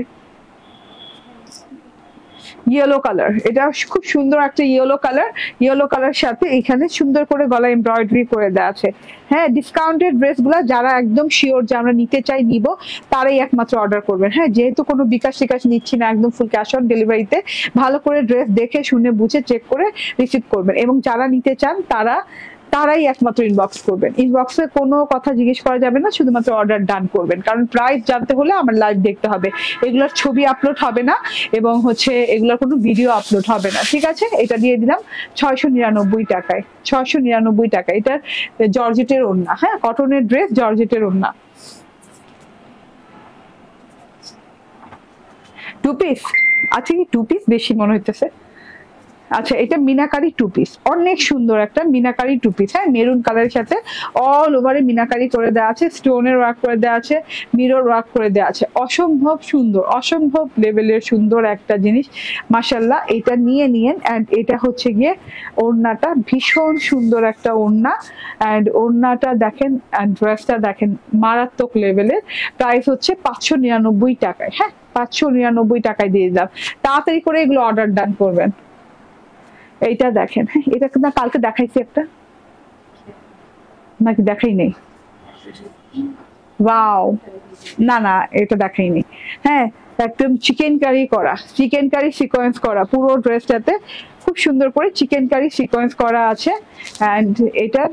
ইয়েলো কালার, এটা খুব সুন্দর একটা ইয়েলো কালার সাথে এখানে সুন্দর করে গলা এমব্রয়ডারি করে দেওয়া আছে। হ্যাঁ, ডিসকাউন্টেড ড্রেসগুলো যারা একদম শিওর যে আমরা নিতে চাই নিব, তারাই একমাত্র অর্ডার করবেন। হ্যাঁ, যেহেতু কোনো বিকাশ নিচ্ছি না, একদম ফুল ক্যাশ অন ডেলিভারিতে, ভালো করে ড্রেস দেখে শুনে বুঝে চেক করে রিসিভ করবেন। এবং যারা নিতে চান তারাই একমাত্র ইনবক্স করবেন। ইনবক্সে কোনো কথা জিজ্ঞেস করা যাবে না, শুধুমাত্র অর্ডার ডান করবেন। কারণ প্রাইস জানতে হলে আমার লাইভ দেখতে হবে, এগুলোর ছবি আপলোড হবে না এবং হচ্ছে এগুলোর কোনো ভিডিও আপলোড হবে না। ঠিক আছে, এটা দিয়ে দিলাম 699 টাকায়, 699 টাকা। এটার জর্জেটের ওড়না। হ্যাঁ, কটনের ড্রেস, জর্জেটের ওড়না। 2 পিস আছে কি? 2 পিস বেশি মনে হইতেছে। আচ্ছা, এটা মিনাকারি 2 পিস, অনেক সুন্দর একটা মিনাকারি 2 পিস। হ্যাঁ, মেরুন কালারের সাথে অল ওভারে মিনাকারি করে দেওয়া আছে, স্টোনের ওয়ার্ক করে দেওয়া আছে, মিরর ওয়ার্ক করে দেওয়া আছে। অসম্ভব সুন্দর, অসম্ভব লেভেলের সুন্দর একটা জিনিস, মাশাআল্লাহ। এটা নিয়ে নিয়েন। অ্যান্ড এটা হচ্ছে গিয়ে ওড়নাটা, ভীষণ সুন্দর একটা ওড়না। অ্যান্ড ওড়নাটা দেখেন, অ্যান্ড ড্রেসটা দেখেন, মারাত্মক লেভেলের। প্রাইস হচ্ছে 599 টাকায়। হ্যাঁ, 599 টাকায় দিয়ে দিলাম। তাড়াতাড়ি করে এগুলো অর্ডার ডান করবেন। এইটা দেখেন, হ্যাঁ, এটা না কালকে দেখাইছি একটা, নাকি দেখাই নেই? ওয়াও, না এটা দেখাইনি। হ্যাঁ, একদম চিকেন কারি সিকোয়েন্স করা পুরো ড্রেসটাতে, খুব সুন্দর করে চিকেন কারি সিকোয়েন্স করা আছে। অ্যান্ড এটা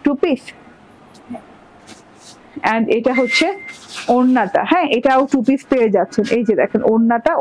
2 পিস। অ্যান্ড এটা হচ্ছে ওড়নাটা। হ্যাঁ, এটাও 2 পিস পেয়ে যাচ্ছেন। এই যে দেখেন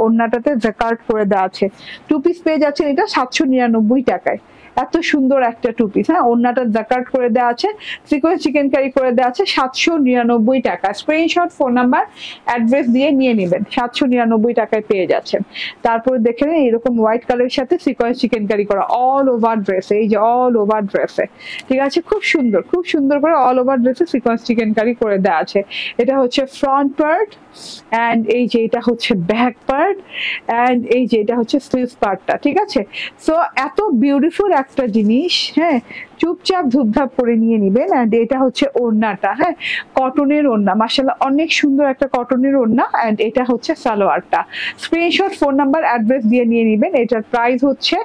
ওড়নাটাতে জাকার্ড করে দেওয়া আছে, 2 পিস পেয়ে যাচ্ছেন। এটা 799 টাকায়, এত সুন্দর একটা টু পিস। হ্যাঁ, ওড়নাটা জাকার্ড করে দেওয়া আছে, সিকোয়েন্স চিকেন কারি করে দেওয়া আছে, 799 টাকা। স্ক্রিনশট, ফোন নাম্বার, অ্যাড্রেস দিয়ে নিয়ে নেবেন, 799 টাকায় পেয়ে যাচ্ছেন। তারপর দেখে নেন এরকম হোয়াইট কালারের সাথে সিকোয়েন্স চিকেন কারি করা অল ওভার ড্রেসে, এই যে অল ওভার ড্রেসে, ঠিক আছে, খুব সুন্দর, খুব সুন্দর করে অল ওভার ড্রেসে সিকোয়েন্স চিকেন কারি করে দেওয়া আছে। এটা হচ্ছে ফ্রন্ট পার্ট, অ্যান্ড এই যে এটা হচ্ছে ব্যাক পার্ট, অ্যান্ড এই যে এটা হচ্ছে স্লিভস পার্টটা, ঠিক আছে। সো এত বিউটিফুল একটা জিনিস, হ্যাঁ, চুপচাপ ধুপধাপ করে নিয়ে নিবেন। অ্যান্ড এটা হচ্ছে ওড়নাটা, হ্যাঁ, কটনের ওড়না, মাশাআল্লাহ অনেক সুন্দর একটা কটনের ওড়না। অ্যান্ড এটা হচ্ছে সালোয়ারটা। স্ক্রিনশট, ফোন নাম্বার, অ্যাড্রেস দিয়ে নিয়ে নিবেন। এটার প্রাইস হচ্ছে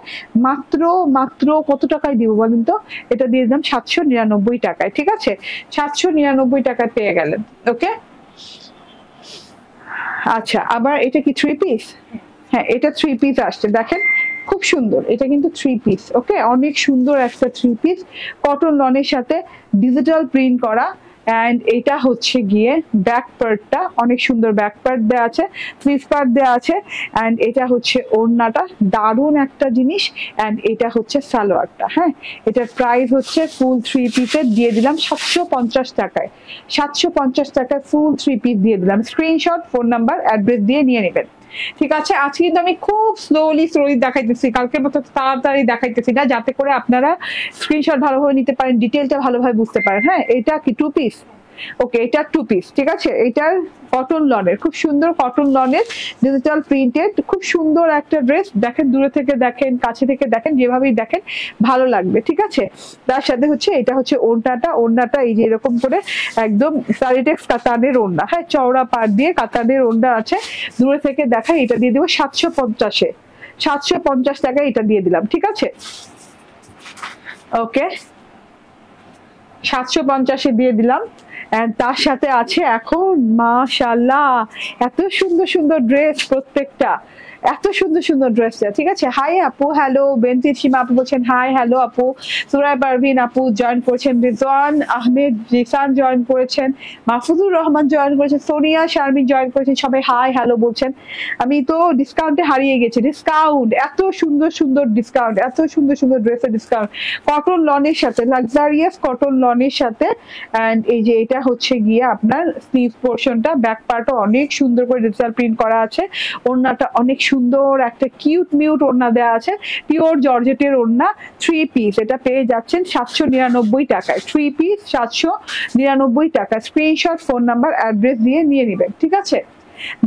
মাত্র মাত্র কত টাকায় দিব বলেন তো? এটা দিয়ে দিলাম 799 টাকায়, ঠিক আছে, 799 টাকায় পেয়ে গেলেন। ওকে, আচ্ছা, আবার এটা কি থ্রি পিস? হ্যাঁ, এটা থ্রি পিস আসছে, দেখেন খুব সুন্দর, এটা কিন্তু থ্রি পিস। ওকে, অনেক সুন্দর একটা থ্রি পিস, কটন লনের সাথে ডিজিটাল প্রিন্ট করা। অ্যান্ড এটা হচ্ছে গিয়ে ব্যাক পার্টটা, অনেক সুন্দর ব্যাক পার্ট দেওয়া আছে, স্লিভ পার্ট দেওয়া আছে। অ্যান্ড এটা হচ্ছে ওড়নাটা, দারুণ একটা জিনিস। অ্যান্ড এটা হচ্ছে সালোয়ারটা। হ্যাঁ, এটার প্রাইস হচ্ছে ফুল থ্রি পিসের দিয়ে দিলাম 750 টাকায়, 750 টাকায় ফুল থ্রি পিস দিয়ে দিলাম। স্ক্রিনশট, ফোন নাম্বার, অ্যাড্রেস দিয়ে নিয়ে নেবেন, ঠিক আছে। আজকে কিন্তু আমি খুব স্লোলি দেখাইতেছি, কালকের মতো তাড়াতাড়ি দেখাইতেছি না, যাতে করে আপনারা স্ক্রিনশট ভালোভাবে নিতে পারেন, ডিটেলটা ভালোভাবে বুঝতে পারেন। হ্যাঁ, এটা কি টু পিস? ওকে, এটা টু পিস, ঠিক আছে। এটার কটন লনের, খুব সুন্দর কটন লনের ডিজিটাল প্রিন্টেড, খুব সুন্দর একটা ড্রেস। দেখেন, দূরে থেকে দেখেন, কাছে থেকে দেখেন, যেভাবেই দেখেন ভালো লাগবে, ঠিক আছে। তার সাথে হচ্ছে এটা হচ্ছে ওড়নাটা, ওড়নাটা এই যে এরকম করে একদম সারিটেক্স কাতানের ওড়না, হ্যাঁ, চওড়া পাড় দিয়ে কাতানের ওড়না আছে। দূরে থেকে দেখাই, এটা দিয়ে দেবো 750-এ, 750 টাকায় এটা দিয়ে দিলাম, ঠিক আছে। ওকে, 750-এ দিয়ে দিলাম। তার সাথে আছে এখন মাশাআল্লাহ এত সুন্দর সুন্দর ড্রেস, প্রত্যেকটা এত সুন্দর সুন্দর ড্রেস, ঠিক আছে। হাই আপু, হ্যালো। বেনজির সীমা আপু বলছেন হাই, হ্যালো আপু। সুরাই পারভিন আপু জয়েন করেছেন, রিজওয়ান আহমেদ জিসান জয়েন করেছেন, মাহফুজুর রহমান জয়েন করেছেন, সোনিয়া শারমিন জয়েন করেছেন, সবাই হাই হ্যালো বলছেন। আমি তো ডিসকাউন্টে হারিয়ে গেছি, ডিসকাউন্ট, এত সুন্দর সুন্দর ডিসকাউন্ট, এত সুন্দর সুন্দর ড্রেসের ডিসকাউন্ট, কটন লনের সাথে, লাক্সারিয়াস কটন লনের সাথে। অ্যান্ড এই যে এটা হচ্ছে গিয়ে আপনার স্লিভ পোর্শনটা, ব্যাক পার্টও অনেক সুন্দর করে ডিজিটাল প্রিন্ট করা আছে। ওড়নাটা অনেক সুন্দর একটা কিউট মিউট ওড়না দেওয়া আছে, পিওর জর্জেটের ওড়না, থ্রি পিস। এটা পেয়ে যাচ্ছেন 799 টাকায়, থ্রি পিস 799 টাকা। স্ক্রিনশট, ফোন নাম্বার, অ্যাড্রেস দিয়ে নিয়ে নেবেন, ঠিক আছে।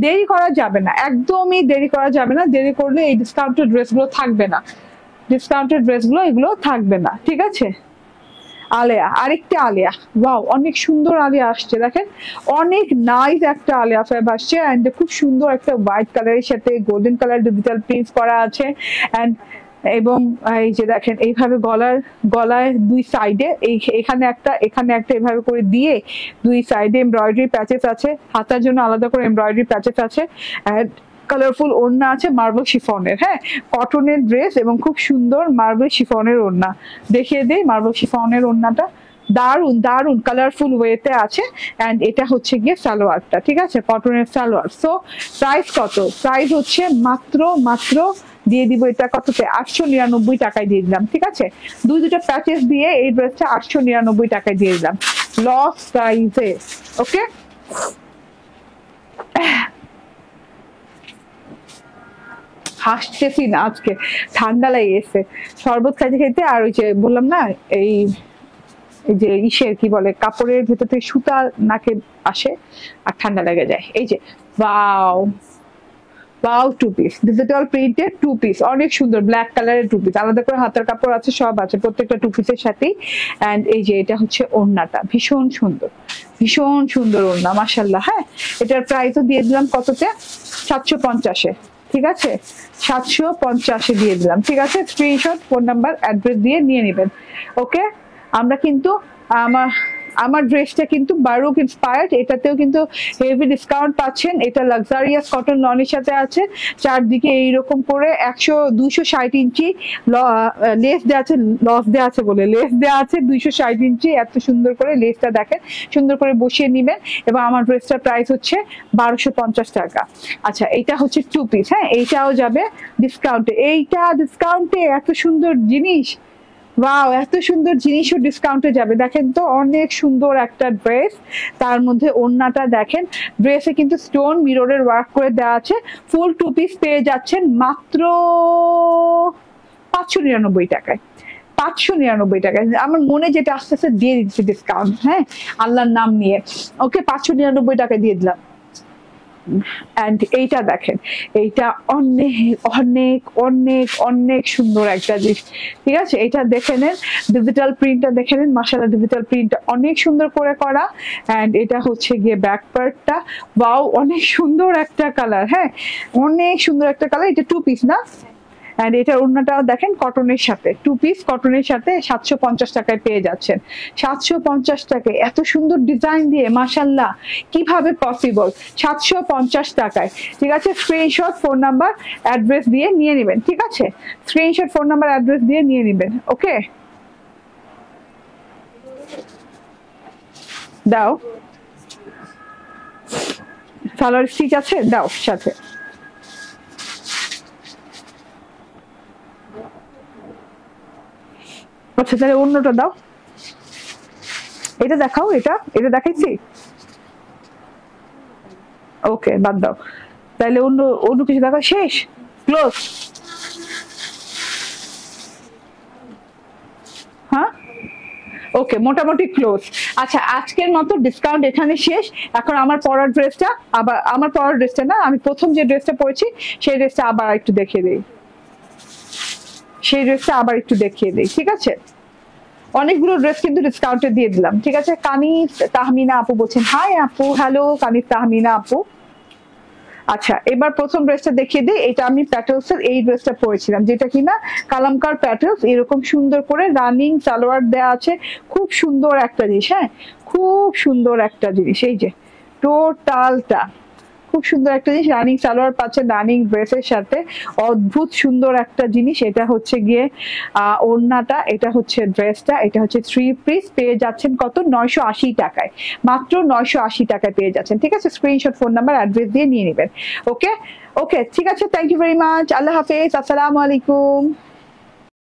দেরি করা যাবে না, একদমই দেরি করা যাবে না। দেরি করলে এই ডিসকাউন্টেড ড্রেসগুলো থাকবে না, ডিসকাউন্টেড ড্রেসগুলো এগুলো থাকবে না, ঠিক আছে। আলেয়া, আরেকটা আলেয়া, ওয়াও অনেক সুন্দর আলেয়া আসছে, দেখেন অনেক নাইস একটা আলেয়া ফ্যাব আসছে। এন্ড খুব সুন্দর একটা হোয়াইট কালারের সাথে গোল্ডেন কালার ডিজিটাল প্রিন্ট করা আছে। এন্ড এবং এই যে দেখেন এইভাবে গলায় দুই সাইডে, এখানে একটা এভাবে করে দিয়ে দুই সাইডে এমব্রয়ডারি প্যাচেস আছে, হাতার জন্য আলাদা করে এমব্রয়ডারি প্যাচেস আছে। এন্ড কালারফুল ওড়না আছে মার্বেল শিফনের, হ্যাঁ, কটনের ড্রেস এবং খুব সুন্দর মার্বেল শিফনের ওড়না। দেখিয়ে দেই মার্বেল শিফনের ওড়নাটা, দারুন দারুন কালারফুল ওয়েতে আছে। অ্যান্ড এটা হচ্ছে গিয়ে সালোয়ারটা, ঠিক আছে, কটনের সালোয়ার। সো প্রাইস কত? প্রাইস হচ্ছে মাত্র দিয়ে দিব এটা কততে, 899 টাকায় দিয়ে দিলাম, ঠিক আছে। দুইটা প্যাকেজ দিয়ে এই ড্রেসটা 899 টাকায় দিয়ে দিলাম, লস প্রাইসে। ওকে, হাসতেছি না, আজকে ঠান্ডা লেগে গেছে শরবত খাইতে খাইতে। আর ওই যে বললাম না, এই যে ইসের কি বলে, কাপড়ের ভেতর থেকে সুতা নাকে আসে আর ঠান্ডা লেগে যায়। এই যে wow wow, two piece digital printed two piece, অনেক সুন্দর ব্ল্যাক কালারের টু পিস, আলাদা করে হাতের কাপড় আছে, সব আছে প্রত্যেকটা টু পিসের সাথেই। অ্যান্ড এই যে এটা হচ্ছে ওড়নাটা, ভীষণ সুন্দর ওড়না মাশাআল্লাহ। হ্যাঁ, এটার প্রাইসও দিয়ে দিলাম কততে, 750-এ, ঠিক আছে, 750-এ দিয়ে দিলাম, ঠিক আছে। স্ক্রিনশট, ফোন নাম্বার, অ্যাড্রেস দিয়ে নিয়ে নেবেন। ওকে, আমরা কিন্তু আমার ড্রেসটা কিন্তু বারুক ইন্সপায়ার্ড, এটাতেও কিন্তু হেভি ডিসকাউন্ট পাচ্ছেন। এটা লাক্সারিয়াস কটন লনের সাথে আছে, চারদিকে এইরকম করে 260 ইঞ্চি লেস দেওয়া আছে, লস দেওয়া আছে বলে লেস দেওয়া আছে 260 ইঞ্চি, এত সুন্দর করে লেসটা দেখেন, সুন্দর করে বসিয়ে নেবেন। এবং আমার ড্রেসটার প্রাইস হচ্ছে 1250 টাকা। আচ্ছা, এটা হচ্ছে টু পিস, হ্যাঁ, এইটাও যাবে ডিসকাউন্টে। এইটা ডিসকাউন্টে এত সুন্দর জিনিস, ওয়াও, এত সুন্দর জিনিসও ডিসকাউন্টে যাবে। দেখেন তো অনেক সুন্দর একটা ড্রেস, তার মধ্যে ওড়নাটা দেখেন, ড্রেসে কিন্তু স্টোন মিররের ওয়ার্ক করে দেওয়া আছে। ফুল 2 পিস পেয়ে যাচ্ছেন মাত্র 599 টাকায়। 599 টাকায় আমার মনে যেটা আস্তে আস্তে দিয়ে দিচ্ছি ডিসকাউন্ট, হ্যাঁ আল্লাহর নাম নিয়ে। ওকে 599 টাকায় দিয়ে দিলাম। এন্ড এইটা দেখেন, এইটা অনেক অনেক অনেক অনেক সুন্দর একটা জিনিস, ঠিক আছে। এটা দেখে নেন, ডিজিটাল প্রিন্টটা দেখে নেন, মাশাআল্লাহ ডিজিটাল প্রিন্টটা অনেক সুন্দর করে করা। এন্ড এটা হচ্ছে গিয়ে ব্যাক পার্টটা, ওয়াও অনেক সুন্দর একটা কালার, হ্যাঁ অনেক সুন্দর একটা কালার। এটা 2 পিস না, এন্ড এটার ওড়নাটাও দেখেন কটনের সাথে, 2 পিস কটনের সাথে 750 টাকায় পেয়ে যাচ্ছেন। 750 টাকায় এত সুন্দর ডিজাইন দিয়ে, মাশাআল্লাহ কিভাবে পসিবল 750 টাকায়, ঠিক আছে। স্ক্রিনশট, ফোন নাম্বার, অ্যাড্রেস দিয়ে নিয়ে নেবেন, ঠিক আছে। স্ক্রিনশট, ফোন নাম্বার, অ্যাড্রেস দিয়ে নিয়ে নেবেন। ওকে দাও, সালোয়ার স্টিচ আছে দাও সাথে। আচ্ছা তাহলে অন্যটা দাও, এটা দেখাও, এটা এটা দেখাইছি, ওকে বাদ দাও। তাহলে অন্য অন্য কিছু দেখাও, শেষ, ক্লোজ। হ্যাঁ ওকে মোটামুটি ক্লোজ। আচ্ছা আজকের মতো ডিসকাউন্ট এখানে শেষ। এখন আমার পরার ড্রেসটা, আবার আমার পরার ড্রেসটা না, আমি প্রথম যে ড্রেসটা পরেছি সেই ড্রেসটা আবার একটু দেখিয়ে দিই, সেই ড্রেসটা আবার একটু দেখিয়ে দিই, ঠিক আছে। অনেকগুলো ড্রেস কিন্তু ডিসকাউন্টে দিয়ে দিলাম, ঠিক আছে। কানিজ তাহমিনা আপু বলছেন, হাই আপু, হ্যালো কানিজ তাহমিনা আপু। আচ্ছা এবার প্রথম ড্রেসটা দেখিয়ে দিই। এটা আমি প্যাটেলসের এই ড্রেসটা পরেছিলাম, যেটা কিনা কালামকার প্যাটেলস, এরকম সুন্দর করে রানিং সালোয়ার দেওয়া আছে। খুব সুন্দর একটা জিনিস, হ্যাঁ খুব সুন্দর একটা জিনিস। এই যে টোটালটা খুব সুন্দর একটা জিনিস, রানিং সালোয়ার পাচ্ছে রানিং ড্রেসের সাথে, অদ্ভুত সুন্দর একটা জিনিস। এটা হচ্ছে গিয়ে ওড়নাটা, এটা হচ্ছে ড্রেসটা, এটা হচ্ছে 3 পিস পেয়ে যাচ্ছেন কত, 980 টাকায়, মাত্র 980 টাকায় পেয়ে যাচ্ছেন, ঠিক আছে। স্ক্রিনশট, ফোন নাম্বার, অ্যাড্রেস দিয়ে নিয়ে নেবেন। ওকে ওকে ঠিক আছে, থ্যাংক ইউ ভেরি মাচ, আল্লাহ হাফেজ, আসসালামু আলাইকুম।